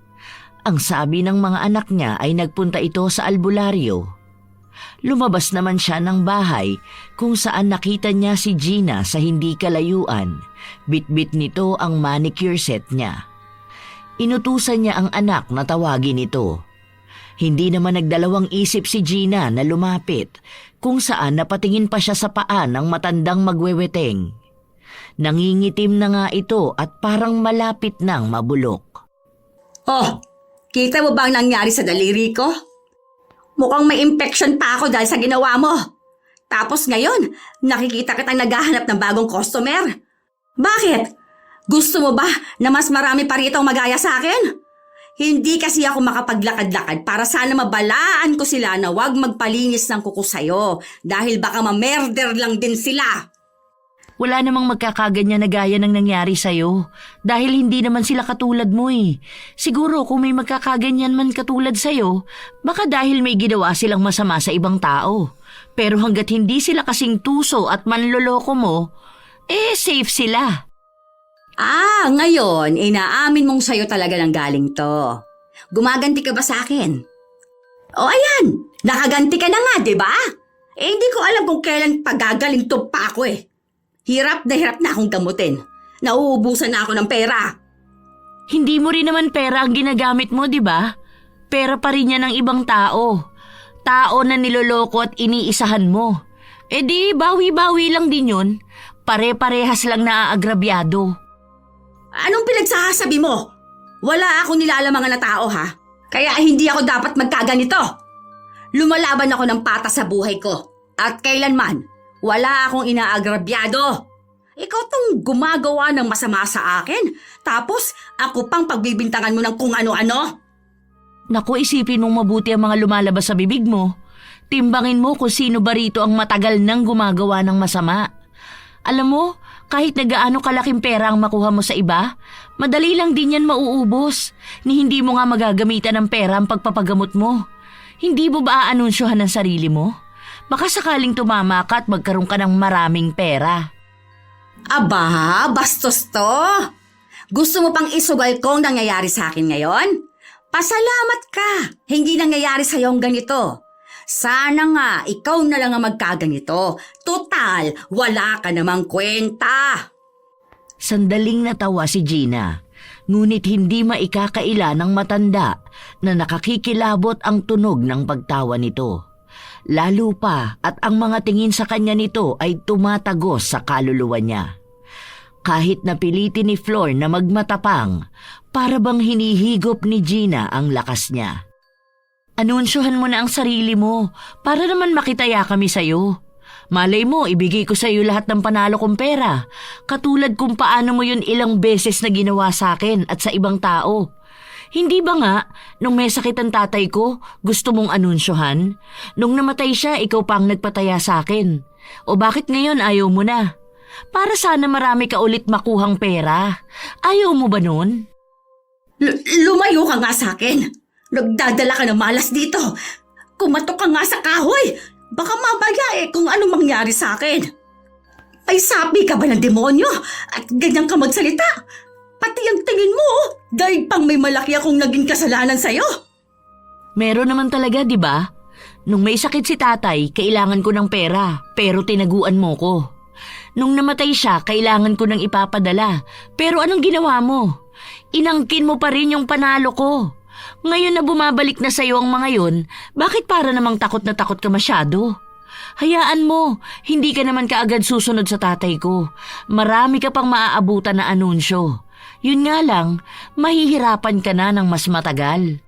Ang sabi ng mga anak niya ay nagpunta ito sa albularyo. Lumabas naman siya ng bahay kung saan nakita niya si Gina sa hindi kalayuan. Bitbit nito ang manicure set niya. Inutusan niya ang anak na tawagin ito. Hindi naman nagdalawang isip si Gina na lumapit kung saan napatingin pa siya sa paa ng matandang magweweteng. Nangingitim na nga ito at parang malapit nang mabulok. Oh, kita mo ba ang nangyari sa daliri ko? Mukhang may infection pa ako dahil sa ginawa mo. Tapos ngayon, nakikita kitang naghahanap ng bagong customer. Bakit? Gusto mo ba na mas marami pa rito ang magaya sa akin? Hindi kasi ako makapaglakad-lakad para sana mabalaan ko sila na huwag magpalinis ng kuko sa'yo dahil baka ma-murder lang din sila. Wala namang magkakaganyan na gaya ng nangyari sa'yo dahil hindi naman sila katulad mo eh. Siguro kung may magkakaganyan man katulad sa'yo, baka dahil may ginawa silang masama sa ibang tao. Pero hanggat hindi sila kasing tuso at manloloko mo, safe sila. Ngayon, inaamin mong sa'yo talaga ng galing to. Gumaganti ka ba sa akin? O ayan, nakaganti ka na nga, di ba? Hindi ko alam kung kailan pagagaling to pa ako eh. Hirap na akong gamutin. Nauubusan na ako ng pera. Hindi mo rin naman pera ang ginagamit mo, di ba? Pera pa rin yan ng ibang tao. Tao na niloloko at iniisahan mo. Di, bawi-bawi lang din yun. Pare-parehas lang naaagrabyado. Anong pinagsasabi mo? Wala akong nilalamangan na tao ha. Kaya hindi ako dapat magkaganito. Lumalaban ako ng patas sa buhay ko. At kailanman, wala akong inaagrabyado. Ikaw tong gumagawa ng masama sa akin. Tapos ako pang pagbibintangan mo ng kung ano-ano. Naku, isipin mong mabuti ang mga lumalabas sa bibig mo. Timbangin mo kung sino ba rito ang matagal nang gumagawa ng masama. Alam mo, kahit na gaano kalaking pera ang makuha mo sa iba, madali lang din yan mauubos ni hindi mo nga magagamitan ng pera ang pagpapagamot mo. Hindi mo ba aanunsyohan ang sarili mo? Baka sakaling tumama ka at magkaroon ka ng maraming pera. Aba, bastos to. Gusto mo pang isugal ko ang nangyayari sa akin ngayon? Pasalamat ka. Hindi nangyayari sa'yo ang ganito. Sana nga, ikaw na lang ang magkaganito. Total, wala ka namang kwenta. Sandaling natawa si Gina, ngunit hindi maikakaila ng matanda na nakakikilabot ang tunog ng pagtawa nito. Lalo pa at ang mga tingin sa kanya nito ay tumatagos sa kaluluwa niya. Kahit napilitin ni Flor na magmatapang, para bang hinihigop ni Gina ang lakas niya. Anunsyohan mo na ang sarili mo para naman makitaya kami sa'yo. Malay mo, ibigay ko sa'yo lahat ng panalo kong pera. Katulad kung paano mo yun ilang beses na ginawa sa akin at sa ibang tao. Hindi ba nga, nung may sakit ang tatay ko, gusto mong anunsyohan? Nung namatay siya, ikaw pa ang nagpataya sa akin. O bakit ngayon ayaw mo na? Para sana marami ka ulit makuhang pera. Ayaw mo ba nun? Lumayo ka nga sa akin. Nagdadala ka ng malas dito. Kumatok ka nga sa kahoy. Baka mabaya kung anong mangyari sa akin. Ay sabi ka ba ng demonyo? At ganyan ka magsalita? Pati ang tingin mo, dahil pang may malaki akong naging kasalanan sa'yo. Meron naman talaga, di ba? Nung may sakit si tatay, kailangan ko ng pera, pero tinaguan mo ko. Nung namatay siya, kailangan ko ng ipapadala, pero anong ginawa mo? Inangkin mo pa rin yung panalo ko. Ngayon na bumabalik na sa'yo ang mga yun, bakit para namang takot na takot ka masyado? Hayaan mo, hindi ka naman kaagad susunod sa tatay ko. Marami ka pang maaabutan na anunsyo. Yun nga lang, mahihirapan ka na ng mas matagal.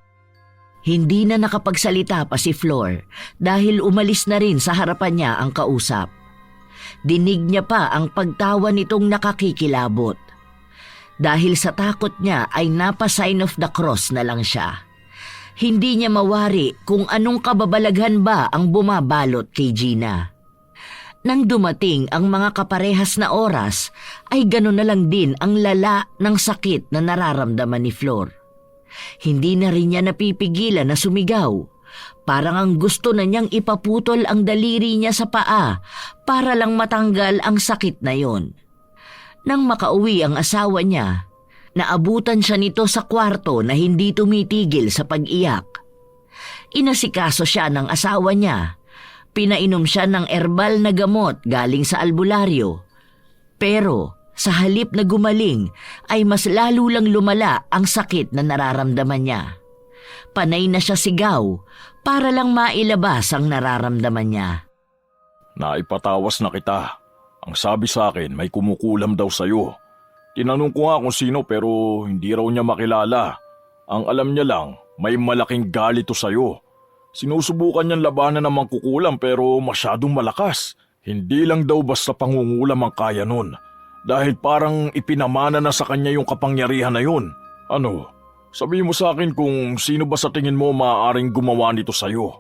Hindi na nakapagsalita pa si Flor dahil umalis na rin sa harapan niya ang kausap. Dinig niya pa ang pagtawa nitong nakakikilabot. Dahil sa takot niya ay napa-sign of the cross na lang siya. Hindi niya mawari kung anong kababalaghan ba ang bumabalot kay Gina. Nang dumating ang mga kaparehas na oras, ay gano'n na lang din ang lala ng sakit na nararamdaman ni Flor. Hindi na rin niya napipigilan na sumigaw. Parang ang gusto na niyang ipaputol ang daliri niya sa paa para lang matanggal ang sakit na yon. Nang makauwi ang asawa niya, naabutan siya nito sa kwarto na hindi tumitigil sa pag-iyak. Inasikaso siya ng asawa niya. Pinainom siya ng erbal na gamot galing sa albularyo. Pero sa halip na gumaling ay mas lalo lang lumala ang sakit na nararamdaman niya. Panay na siya sigaw para lang mailabas ang nararamdaman niya. Naipatawas na kita. Ang sabi sa akin may kumukulam daw sa'yo. Tinanong ko nga kung sino pero hindi raw niya makilala. Ang alam niya lang, may malaking galito sa'yo. Sinusubukan niyang labanan ng mangkukulam pero masyadong malakas. Hindi lang daw basta pangungulam ang kaya nun. Dahil parang ipinamana na sa kanya yung kapangyarihan na yun. Ano, sabihin mo sa akin kung sino ba sa tingin mo maaaring gumawa nito sa'yo?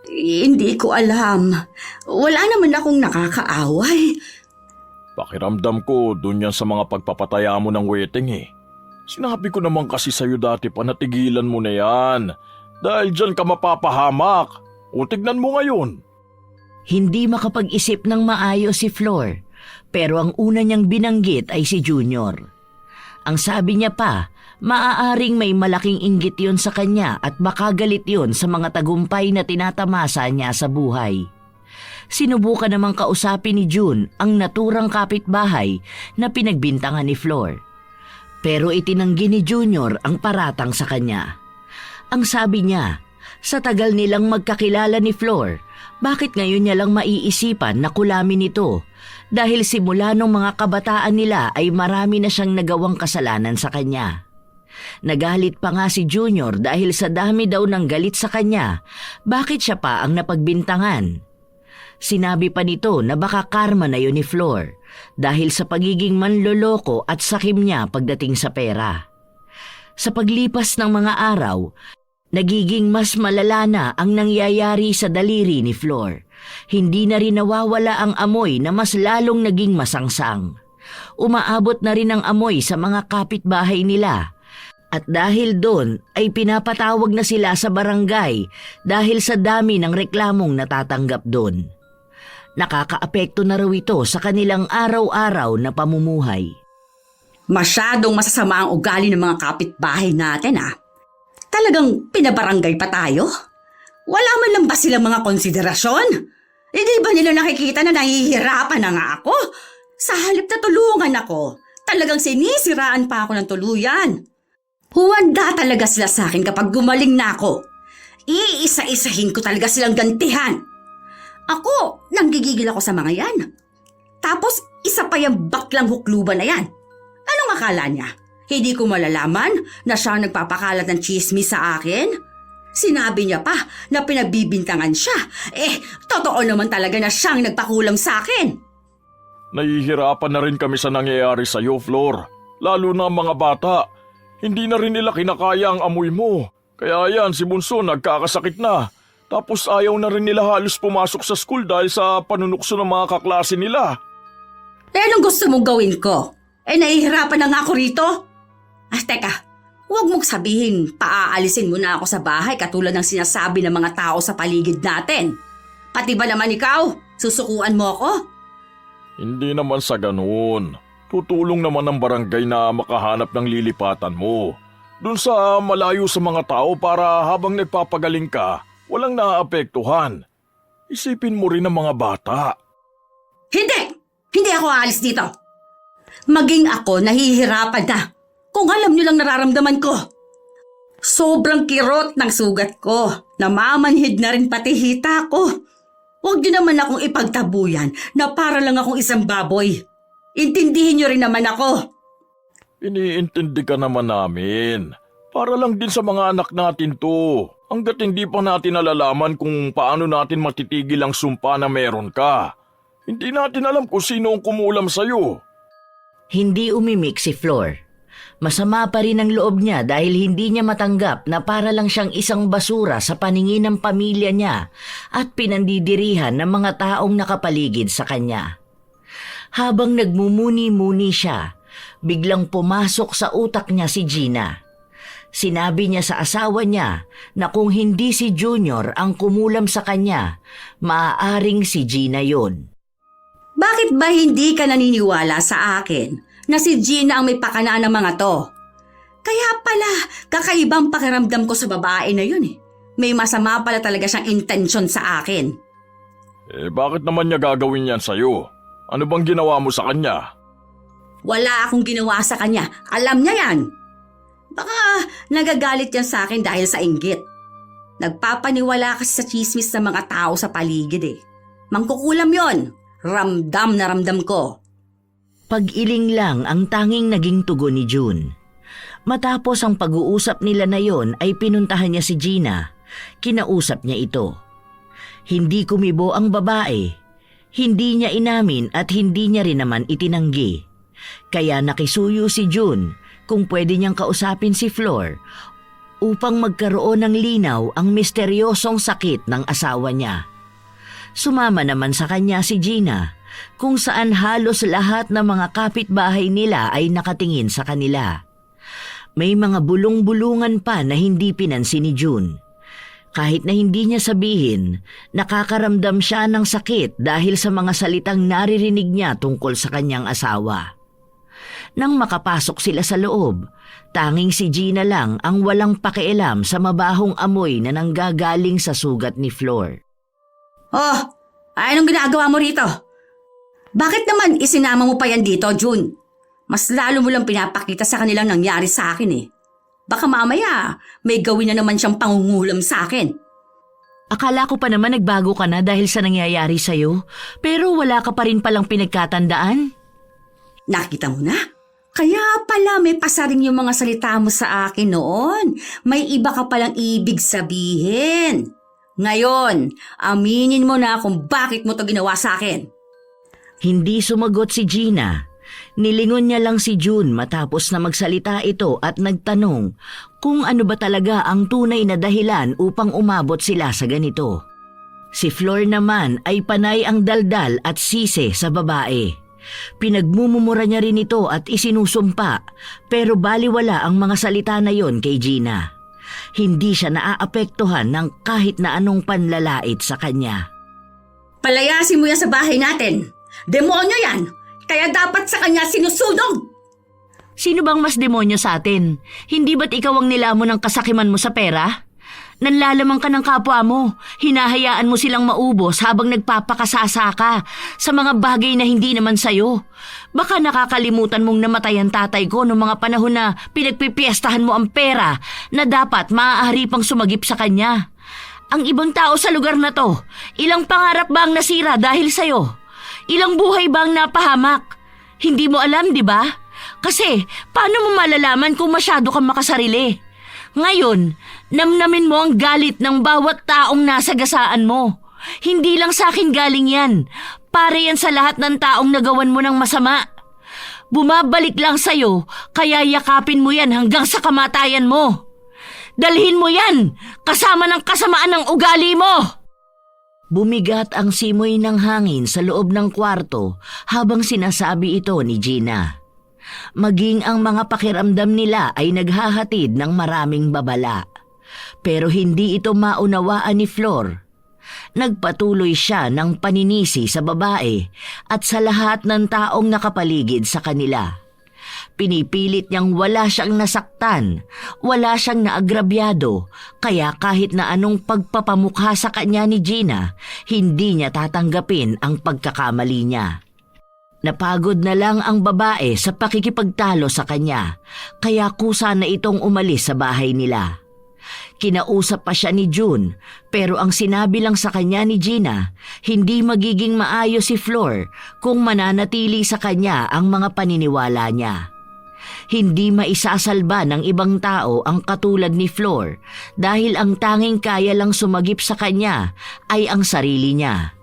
Hindi ko alam. Wala naman akong nakakaaway. Pakiramdam ko dun yan sa mga pagpapataya mo ng weteng eh. Sinabi ko naman kasi sa'yo dati pa na tigilan mo na yan. Dahil dyan ka mapapahamak. O tignan mo ngayon. Hindi makapag-isip ng maayos si Flor, pero ang una niyang binanggit ay si Junior. Ang sabi niya pa, maaaring may malaking inggit yon sa kanya at baka galit yon sa mga tagumpay na tinatamasa niya sa buhay. Sinubukan namang kausapin ni June ang naturang kapitbahay na pinagbintangan ni Flor. Pero itinanggi ni Junior ang paratang sa kanya. Ang sabi niya, sa tagal nilang magkakilala ni Flor, bakit ngayon niya lang maiisipan na kulamin ito? Dahil simula nung mga kabataan nila ay marami na siyang nagawang kasalanan sa kanya. Nagalit pa nga si Junior dahil sa dami daw ng galit sa kanya, bakit siya pa ang napagbintangan? Sinabi pa nito na baka karma na yun ni Flor dahil sa pagiging manloloko at sakim niya pagdating sa pera. Sa paglipas ng mga araw, nagiging mas malala na ang nangyayari sa daliri ni Flor. Hindi na rin nawawala ang amoy na mas lalong naging masangsang. Umaabot na rin ang amoy sa mga kapitbahay nila. At dahil doon ay pinapatawag na sila sa barangay dahil sa dami ng reklamong natatanggap doon. Nakakaapekto na raw ito sa kanilang araw-araw na pamumuhay. Masyadong masasama ang ugali ng mga kapitbahay natin Talagang pinabarangay pa tayo? Wala man lang ba silang mga konsiderasyon? Hindi ba nila nakikita na nahihirapan na nga ako? Sa halip na tulungan ako, talagang sinisiraan pa ako ng tuluyan. Huwanda talaga sila sa akin kapag gumaling na ako. Iisa-isahin ko talaga silang gantihan. Ako, nanggigigil ako sa mga yan. Tapos, isa pa yung baklang hukluban na yan. Anong akala niya? Hindi ko malalaman na siya ang nagpapakalat ng chismis sa akin? Sinabi niya pa na pinagbibintangan siya. Totoo naman talaga na siyang nagpakulam sa akin. Nahihirapan na rin kami sa nangyayari sa'yo, Flor. Lalo na ang mga bata. Hindi na rin nila kinakaya ang amoy mo. Kaya yan, si Bunso nagkakasakit na. Tapos ayaw na rin nila halos pumasok sa school dahil sa panunukso ng mga kaklase nila. Anong gusto mong gawin ko? Nahihirapan na nga ako rito. Teka, huwag mong sabihin paaalisin mo na ako sa bahay katulad ng sinasabi ng mga tao sa paligid natin. Pati ba naman ikaw? Susukuan mo ako? Hindi naman sa ganun. Tutulong naman ang barangay na makahanap ng lilipatan mo. Doon sa malayo sa mga tao para habang nagpapagaling ka, walang naaapektuhan. Isipin mo rin ang mga bata. Hindi! Hindi ako aalis dito. Maging ako nahihirapan na. Kung alam niyo lang nararamdaman ko. Sobrang kirot ng sugat ko. Namamanhid na rin pati hita ko. Huwag niyo naman akong ipagtabuyan na para lang akong isang baboy. Intindihin niyo rin naman ako. Iniintindi ka naman namin. Para lang din sa mga anak natin to. Hanggat hindi pa natin nalalaman kung paano natin matitigil ang sumpa na meron ka. Hindi natin alam kung sino ang kumulam sa'yo. Hindi umimik si Flor. Masama pa rin ang loob niya dahil hindi niya matanggap na para lang siyang isang basura sa paningin ng pamilya niya at pinandidirihan ng mga taong nakapaligid sa kanya. Habang nagmumuni-muni siya, biglang pumasok sa utak niya si Gina. Sinabi niya sa asawa niya na kung hindi si Junior ang kumulam sa kanya, maaaring si Gina yon. Bakit ba hindi ka naniniwala sa akin na si Gina ang may pakanaan ng mga to? Kaya pala, kakaibang pakiramdam ko sa babae na yun eh. May masama pala talaga siyang intensyon sa akin. Bakit naman niya gagawin yan sa'yo? Ano bang ginawa mo sa kanya? Wala akong ginawa sa kanya. Alam niya yan. Baka nagagalit yan sa akin dahil sa inggit. Nagpapaniwala kasi sa chismis ng mga tao sa paligid eh. Mangkukulam yon. Ramdam na ramdam ko. Pag-iling lang ang tanging naging tugon ni June. Matapos ang pag-uusap nila na yon ay pinuntahan niya si Gina. Kinausap niya ito. Hindi kumibo ang babae. Hindi niya inamin at hindi niya rin naman itinanggi. Kaya nakisuyo si June kung pwede niyang kausapin si Flor upang magkaroon ng linaw ang misteryosong sakit ng asawa niya. Sumama naman sa kanya si Gina kung saan halos lahat ng mga kapitbahay nila ay nakatingin sa kanila. May mga bulong-bulungan pa na hindi pinansin ni June. Kahit na hindi niya sabihin, nakakaramdam siya ng sakit dahil sa mga salitang naririnig niya tungkol sa kanyang asawa. Nang makapasok sila sa loob, tanging si Gina lang ang walang pakialam sa mabahong amoy na nanggagaling sa sugat ni Flor. Oh, anong ginagawa mo rito? Bakit naman isinama mo pa yan dito, June? Mas lalo mo lang pinapakita sa kanilang nangyari sa akin eh. Baka mamaya may gawin na naman siyang pangungulam sa akin. Akala ko pa naman nagbago ka na dahil sa nangyayari sa'yo, pero wala ka pa rin palang pinagkatandaan. Nakita mo na? Kaya pala may pasaring yung mga salita mo sa akin noon. May iba ka palang ibig sabihin. Ngayon, aminin mo na kung bakit mo to ginawa sa akin. Hindi sumagot si Gina. Nilingon niya lang si June matapos na magsalita ito at nagtanong kung ano ba talaga ang tunay na dahilan upang umabot sila sa ganito. Si Flor naman ay panay ang daldal at sisi sa babae. Pinagmumumura niya rin ito at isinusumpa pero baliwala ang mga salita na yon kay Gina. Hindi siya naaapektuhan ng kahit na anong panlalait sa kanya. Palayasin mo yan sa bahay natin. Demonyo yan! Kaya dapat sa kanya sinusunog! Sino bang mas demonyo sa atin? Hindi ba't ikaw ang nilamon ng kasakiman mo sa pera? Nanlalamang ka ng kapwa mo. Hinahayaan mo silang maubos habang nagpapakasasa ka sa mga bagay na hindi naman sayo. Baka nakakalimutan mong namatay ang tatay ko noong mga panahon na pinagpipiestahan mo ang pera na dapat maaari pang sumagip sa kanya. Ang ibang tao sa lugar na to, ilang pangarap ba ang nasira dahil sayo? Ilang buhay ba ang napahamak? Hindi mo alam, di ba? Kasi, paano mo malalaman kung masyado kang makasarili? Ngayon, namnamin mo ang galit ng bawat taong nasa gasaan mo. Hindi lang sa akin galing yan. Para yan sa lahat ng taong nagawan mo ng masama. Bumabalik lang sa'yo, kaya yakapin mo yan hanggang sa kamatayan mo. Dalhin mo yan, kasama ng kasamaan ng ugali mo. Bumigat ang simoy ng hangin sa loob ng kwarto habang sinasabi ito ni Gina. Maging ang mga pakiramdam nila ay naghahatid ng maraming babala. Pero hindi ito maunawaan ni Flor. Nagpatuloy siya ng paninisi sa babae at sa lahat ng taong nakapaligid sa kanila. Pinipilit niyang wala siyang nasaktan, wala siyang naagrabyado, kaya kahit na anong pagpapamukha sa kanya ni Gina, hindi niya tatanggapin ang pagkakamali niya. Napagod na lang ang babae sa pakikipagtalo sa kanya, kaya kusa na itong umalis sa bahay nila. Kinausap pa siya ni June, pero ang sinabi lang sa kanya ni Gina, hindi magiging maayos si Flor kung mananatili sa kanya ang mga paniniwala niya. Hindi maisasalba ng ibang tao ang katulad ni Flor dahil ang tanging kaya lang sumagip sa kanya ay ang sarili niya.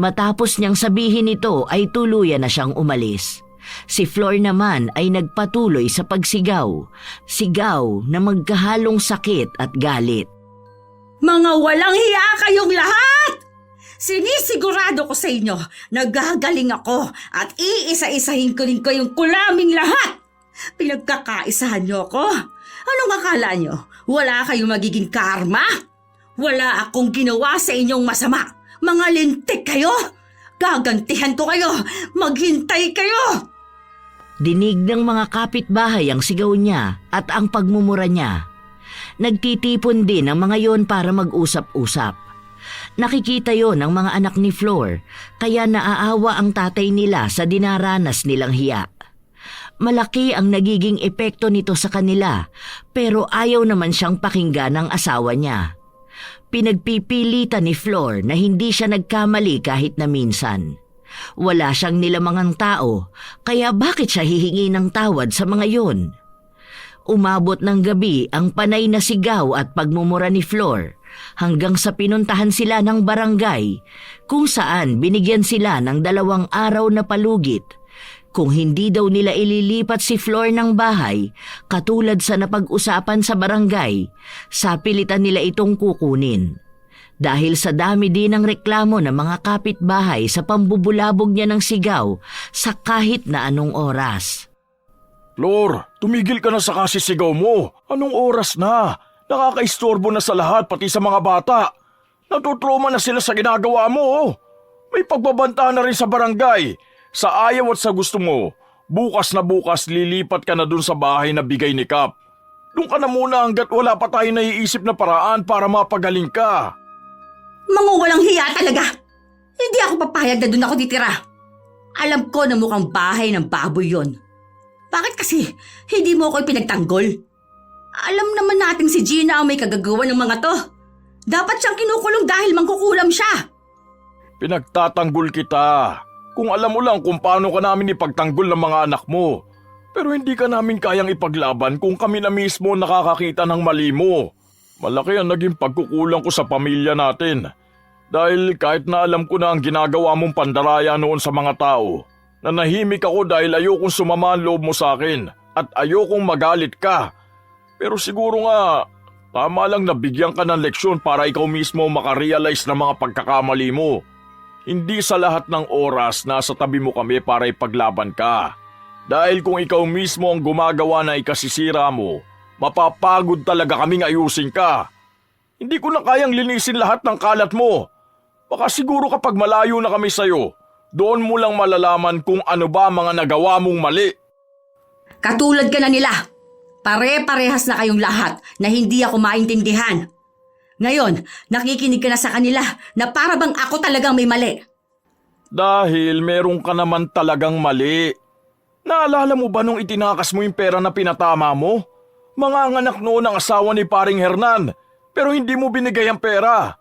Matapos niyang sabihin ito ay tuluyan na siyang umalis. Si Flor naman ay nagpatuloy sa pagsigaw. Sigaw na magkahalong sakit at galit. Mga walang hiya kayong lahat! Sinisigurado ko sa inyo, nagagaling ako at iisa-isahin ko rin kayong kulaming lahat. Pinagkakaisahan niyo ako. Anong akala nyo? Wala kayong magiging karma? Wala akong ginawa sa inyong masama. Mga lintik kayo! Gagantihan ko kayo! Maghintay kayo! Dinig ng mga kapitbahay ang sigaw niya at ang pagmumura niya. Nagtitipon din ang mga yon para mag-usap-usap. Nakikita yon ng mga anak ni Flor, kaya naaawa ang tatay nila sa dinaranas nilang hiya. Malaki ang nagiging epekto nito sa kanila, pero ayaw naman siyang pakinggan ng asawa niya. Pinagpipilitan ni Flor na hindi siya nagkamali kahit na minsan. Wala siyang nilamangang tao, kaya bakit siya hihingi ng tawad sa mga yon? Umabot ng gabi ang panay na sigaw at pagmumura ni Flor hanggang sa pinuntahan sila ng barangay kung saan binigyan sila ng 2 araw na palugit. Kung hindi daw nila ililipat si Flor ng bahay, katulad sa napag-usapan sa barangay, sapilitan nila itong kukunin. Dahil sa dami din ng reklamo ng mga kapitbahay sa pambubulabog niya ng sigaw sa kahit na anong oras. Flor, tumigil ka na sa kasisigaw mo. Anong oras na? Nakakaistorbo na sa lahat, pati sa mga bata. Natutroma na sila sa ginagawa mo. May pagbabanta na rin sa barangay. Sa ayaw at sa gusto mo, bukas na bukas lilipat ka na dun sa bahay na bigay ni Kap. Doon ka na muna hanggat wala pa tayo naiisip na paraan para mapagaling ka. Mga walang hiya talaga! Hindi ako papayag na doon ako titira. Alam ko na mukhang bahay ng baboy yon. Bakit kasi hindi mo ako pinagtanggol? Alam naman natin si Gina ang may kagagawa ng mga to. Dapat siyang kinukulong dahil mangkukulam siya. Pinagtatanggol kita. Kung alam mo lang kung paano ka namin ipagtanggol ng mga anak mo. Pero hindi ka namin kayang ipaglaban kung kami na mismo nakakakita ng mali mo. Malaki ang naging pagkukulang ko sa pamilya natin. Dahil kahit na alam ko na ang ginagawa mong pandaraya noon sa mga tao, nanahimik ako dahil ayokong sumama ang loob mo sa akin at ayokong magalit ka. Pero siguro nga, tama lang na bigyan ka ng leksyon para ikaw mismo makarealize ng mga pagkakamali mo. Hindi sa lahat ng oras nasa tabi mo kami para ipaglaban ka. Dahil kung ikaw mismo ang gumagawa na ikasisira mo, mapapagod talaga kaming ayusin ka. Hindi ko na kayang linisin lahat ng kalat mo. Baka siguro kapag malayo na kami sa'yo, doon mo lang malalaman kung ano ba mga nagawa mong mali. Katulad ka na nila. Pare-parehas na kayong lahat na hindi ako maintindihan. Ngayon, nakikinig ka na sa kanila na para bang ako talagang may mali. Dahil meron ka naman talagang mali. Naalala mo ba nung itinakas mo yung pera na pinatama mo? Manganganak noon ang asawa ni Paring Hernan, pero hindi mo binigay ang pera.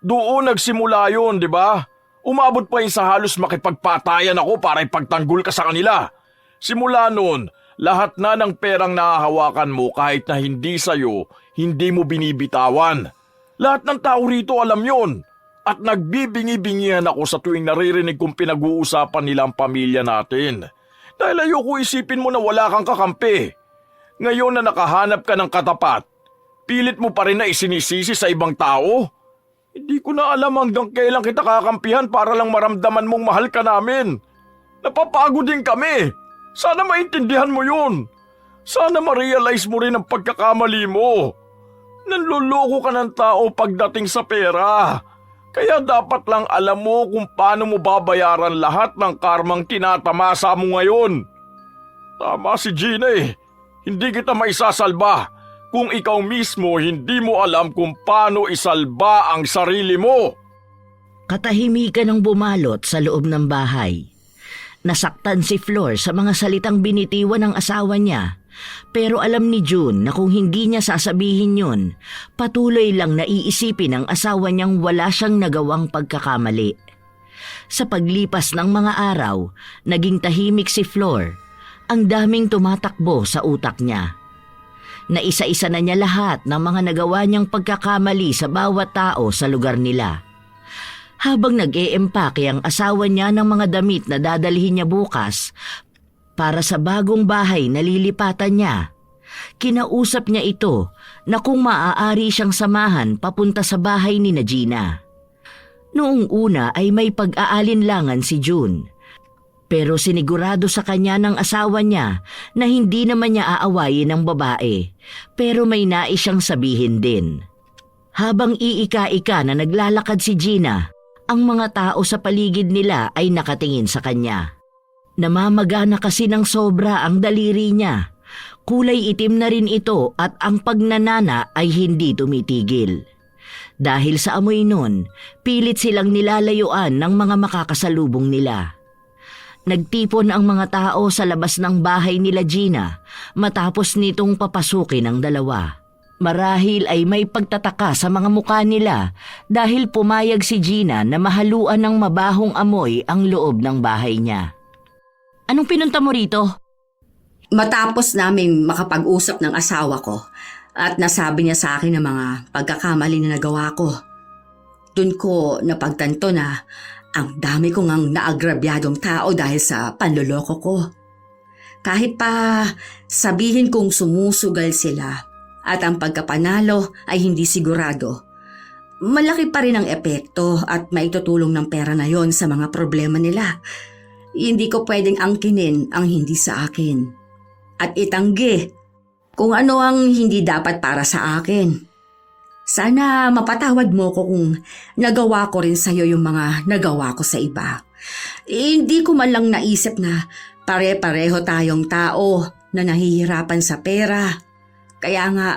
Doon nagsimula yun, di ba? Umabot pa yun sa halos makipagpatayan ako para ipagtanggol ka sa kanila. Simula noon, lahat na ng perang nahahawakan mo kahit na hindi sa'yo, hindi mo binibitawan. Lahat ng tao rito alam yon. At nagbibingi-bingihan ako sa tuwing naririnig kong pinag-uusapan nila ang pamilya natin. Dahil ayoko isipin mo na wala kang kakampi. Ngayon na nakahanap ka ng katapat, pilit mo pa rin na isinisisi sa ibang tao? Hindi ko na alam hanggang kailan kita kakampihan para lang maramdaman mong mahal ka namin. Napapagod din kami. Sana maintindihan mo yun. Sana ma-realize mo rin ang pagkakamali mo. Nanloloko ka ng tao pagdating sa pera. Kaya dapat lang alam mo kung paano mo babayaran lahat ng karmang tinatamasa mo ngayon. Tama si Gina eh. Hindi kita maisasalba kung ikaw mismo hindi mo alam kung paano isalba ang sarili mo. Katahimikan ang bumalot sa loob ng bahay. Nasaktan si Flor sa mga salitang binitiwan ng asawa niya. Pero alam ni June na kung hindi niya sasabihin yun, patuloy lang na iisipin ng asawa niyang wala siyang nagawang pagkakamali. Sa paglipas ng mga araw, naging tahimik si Flor. Ang daming tumatakbo sa utak niya. Naisa-isa na niya lahat ng mga nagawa niyang pagkakamali sa bawat tao sa lugar nila. Habang nag-eempake ang asawa niya ng mga damit na dadalhin niya bukas para sa bagong bahay na lilipatan niya, kinausap niya ito na kung maaari siyang samahan papunta sa bahay ni Gina. Noong una ay may pag-aalinlangan si June. Pero sinigurado sa kanya ng asawa niya na hindi naman niya aawayin ng babae, pero may nais siyang sabihin din. Habang iika-ika na naglalakad si Gina, ang mga tao sa paligid nila ay nakatingin sa kanya. Namamagana kasi ng sobra ang daliri niya. Kulay itim na rin ito at ang pagnanana ay hindi tumitigil. Dahil sa amoy nun, pilit silang nilalayuan ng mga makakasalubong nila. Nagtipon ang mga tao sa labas ng bahay nila Gina matapos nitong papasukin ang dalawa. Marahil ay may pagtataka sa mga mukha nila dahil pumayag si Gina na mahaluan ng mabahong amoy ang loob ng bahay niya. Anong pinunta mo rito? Matapos naming makapag-usap ng asawa ko at nasabi niya sa akin ng mga pagkakamali na nagawa ko, dun ko napagtanto na ang dami kong ang naagrabyadong tao dahil sa panloloko ko. Kahit pa sabihin kong sumusugal sila at ang pagkapanalo ay hindi sigurado, malaki pa rin ang epekto at maitutulong ng pera na yon sa mga problema nila. Hindi ko pwedeng angkinin ang hindi sa akin at itanggi kung ano ang hindi dapat para sa akin. Sana mapatawad mo ko kung nagawa ko rin sa'yo yung mga nagawa ko sa iba. Hindi ko man lang naisip na pare-pareho tayong tao na nahihirapan sa pera. Kaya nga,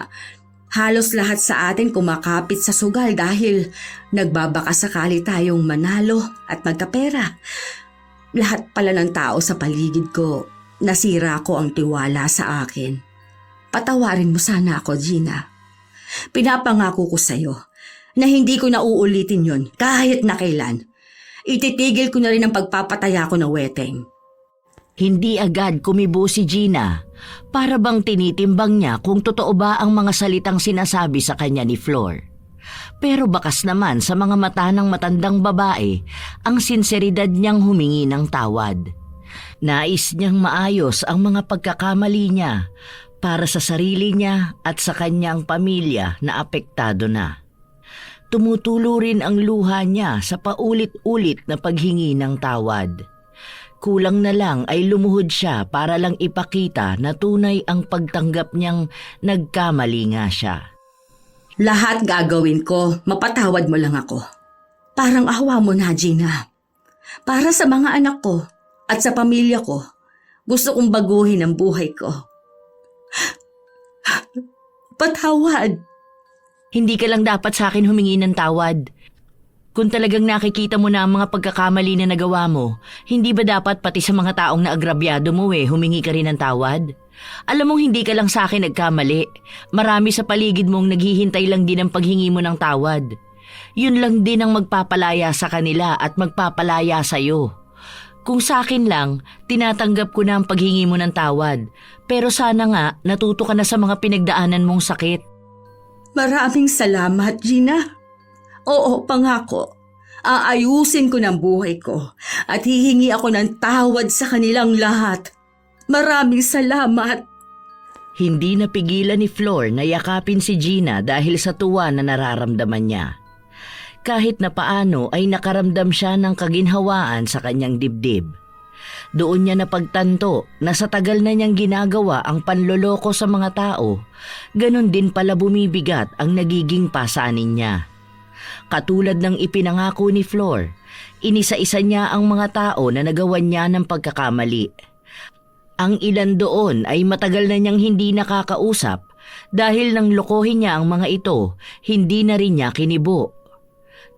halos lahat sa atin kumakapit sa sugal dahil nagbabaka sakali tayong manalo at magkapera. Lahat pala ng tao sa paligid ko, nasira ko ang tiwala sa akin. Patawarin mo sana ako, Gina. Pinapangako ko sa'yo na hindi ko na uulitin yon kahit na kailan. Ititigil ko na rin ang pagpapataya ko na weteng. Hindi agad kumibo si Gina. Para bang tinitimbang niya kung totoo ba ang mga salitang sinasabi sa kanya ni Flor. Pero bakas naman sa mga mata ng matandang babae ang sinseridad niyang humingi ng tawad. Nais niyang maayos ang mga pagkakamali niya para sa sarili niya at sa kanyang pamilya na apektado na. Tumutulo rin ang luha niya sa paulit-ulit na paghingi ng tawad. Kulang na lang ay lumuhod siya para lang ipakita na tunay ang pagtanggap niyang nagkamali nga siya. Lahat gagawin ko, mapatawad mo lang ako. Parang awa mo na, Gina. Para sa mga anak ko at sa pamilya ko, gusto kong baguhin ang buhay ko. Patawad. Hindi ka lang dapat sa akin humingi ng tawad. Kung talagang nakikita mo na ang mga pagkakamali na nagawa mo, hindi ba dapat pati sa mga taong naagrabyado mo humingi ka rin ng tawad? Alam mong hindi ka lang sa akin nagkamali. Marami sa paligid mong naghihintay lang din ang paghingi mo ng tawad. Yun lang din ang magpapalaya sa kanila at magpapalaya sa'yo. Kung sa akin lang, tinatanggap ko na ang paghingi mo ng tawad. Pero sana nga, natuto ka na sa mga pinagdaanan mong sakit. Maraming salamat, Gina. Oo, pangako. Aayusin ko ng buhay ko at hihingi ako ng tawad sa kanilang lahat. Maraming salamat. Hindi napigilan ni Flor na yakapin si Gina dahil sa tuwa na nararamdaman niya. Kahit na paano ay nakaramdam siya ng kaginhawaan sa kanyang dibdib. Doon niya napagtanto na sa tagal na niyang ginagawa ang panloloko sa mga tao, ganun din pala bumibigat ang nagiging pasanin niya. Katulad ng ipinangako ni Flor, inisa-isa niya ang mga tao na nagawan niya ng pagkakamali. Ang ilan doon ay matagal na niyang hindi nakakausap dahil nang lokohin niya ang mga ito, hindi na rin niya kinibo.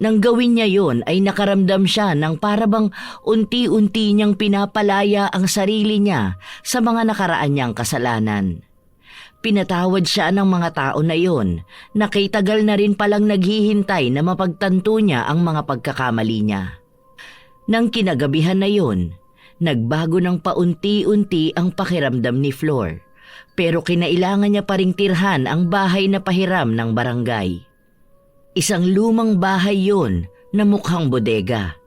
Nang gawin niya yon ay nakaramdam siya ng parabang unti-unti niyang pinapalaya ang sarili niya sa mga nakaraan niyang kasalanan. Pinatawad siya ng mga tao na yon na kay tagal na rin palang naghihintay na mapagtanto niya ang mga pagkakamali niya. Nang kinagabihan na yon, nagbago ng paunti-unti ang pakiramdam ni Flor, pero kinailangan niya pa ring tirhan ang bahay na pahiram ng barangay. Isang lumang bahay yon na mukhang bodega.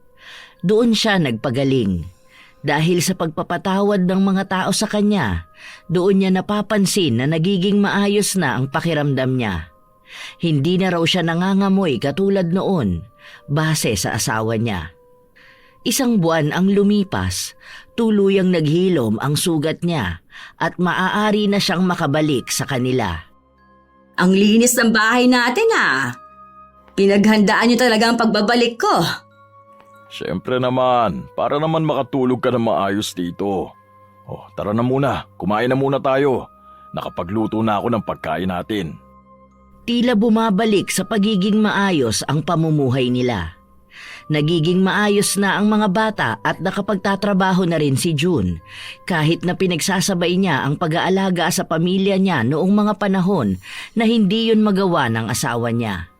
Doon siya nagpagaling. Dahil sa pagpapatawad ng mga tao sa kanya, doon niya napapansin na nagiging maayos na ang pakiramdam niya. Hindi na raw siya nangangamoy katulad noon, base sa asawa niya. Isang buwan ang lumipas, tuluyang naghilom ang sugat niya at maaari na siyang makabalik sa kanila. Ang linis ng bahay natin Pinaghandaan niyo talaga ang pagbabalik ko. Siyempre naman, para naman makatulog ka na maayos dito. Oh, tara na muna, kumain na muna tayo. Nakapagluto na ako ng pagkain natin. Tila bumabalik sa pagiging maayos ang pamumuhay nila. Nagiging maayos na ang mga bata at nakapagtatrabaho na rin si June, kahit na pinagsasabay niya ang pag-aalaga sa pamilya niya noong mga panahon na hindi yun magawa ng asawa niya.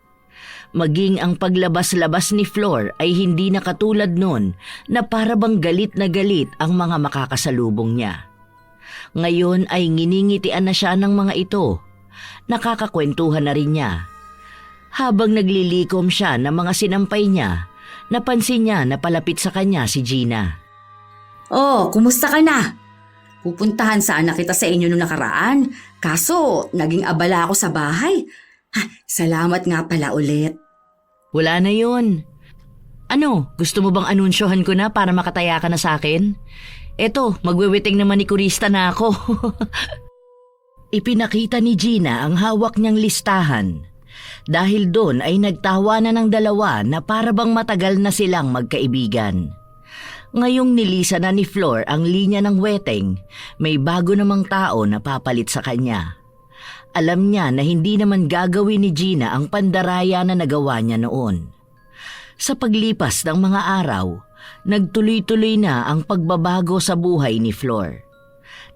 Maging ang paglabas-labas ni Flor ay hindi na katulad nun na para bang galit na galit ang mga makakasalubong niya. Ngayon ay nginingitian na siya ng mga ito. Nakakakwentuhan na rin niya. Habang naglilikom siya ng mga sinampay niya, napansin niya na palapit sa kanya si Gina. Oh, kumusta ka na? Pupuntahan sana kita sa inyo noong nakaraan, kaso naging abala ako sa bahay. Salamat nga pala ulit. Wala na yun. Ano, gusto mo bang anunsyohan ko na para makataya ka na sa akin? Eto, magweweting naman ni Kurista na ako. Ipinakita ni Gina ang hawak niyang listahan. Dahil doon ay nagtawanan ng dalawa na para bang matagal na silang magkaibigan. Ngayong nilisa na ni Flor ang linya ng weteng, may bago namang tao na papalit sa kanya. Alam niya na hindi naman gagawin ni Gina ang pandaraya na nagawa niya noon. Sa paglipas ng mga araw, nagtuloy-tuloy na ang pagbabago sa buhay ni Flor.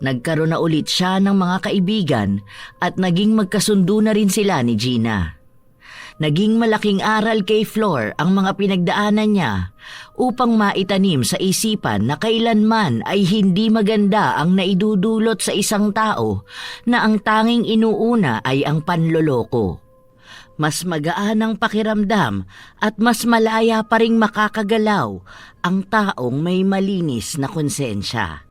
Nagkaroon na ulit siya ng mga kaibigan at naging magkasundo na rin sila ni Gina. Naging malaking aral kay Flor ang mga pinagdaanan niya upang maitanim sa isipan na kailanman ay hindi maganda ang naidudulot sa isang tao na ang tanging inuuna ay ang panloloko. Mas magaan ang pakiramdam at mas malaya pa ring makakagalaw ang taong may malinis na konsensya.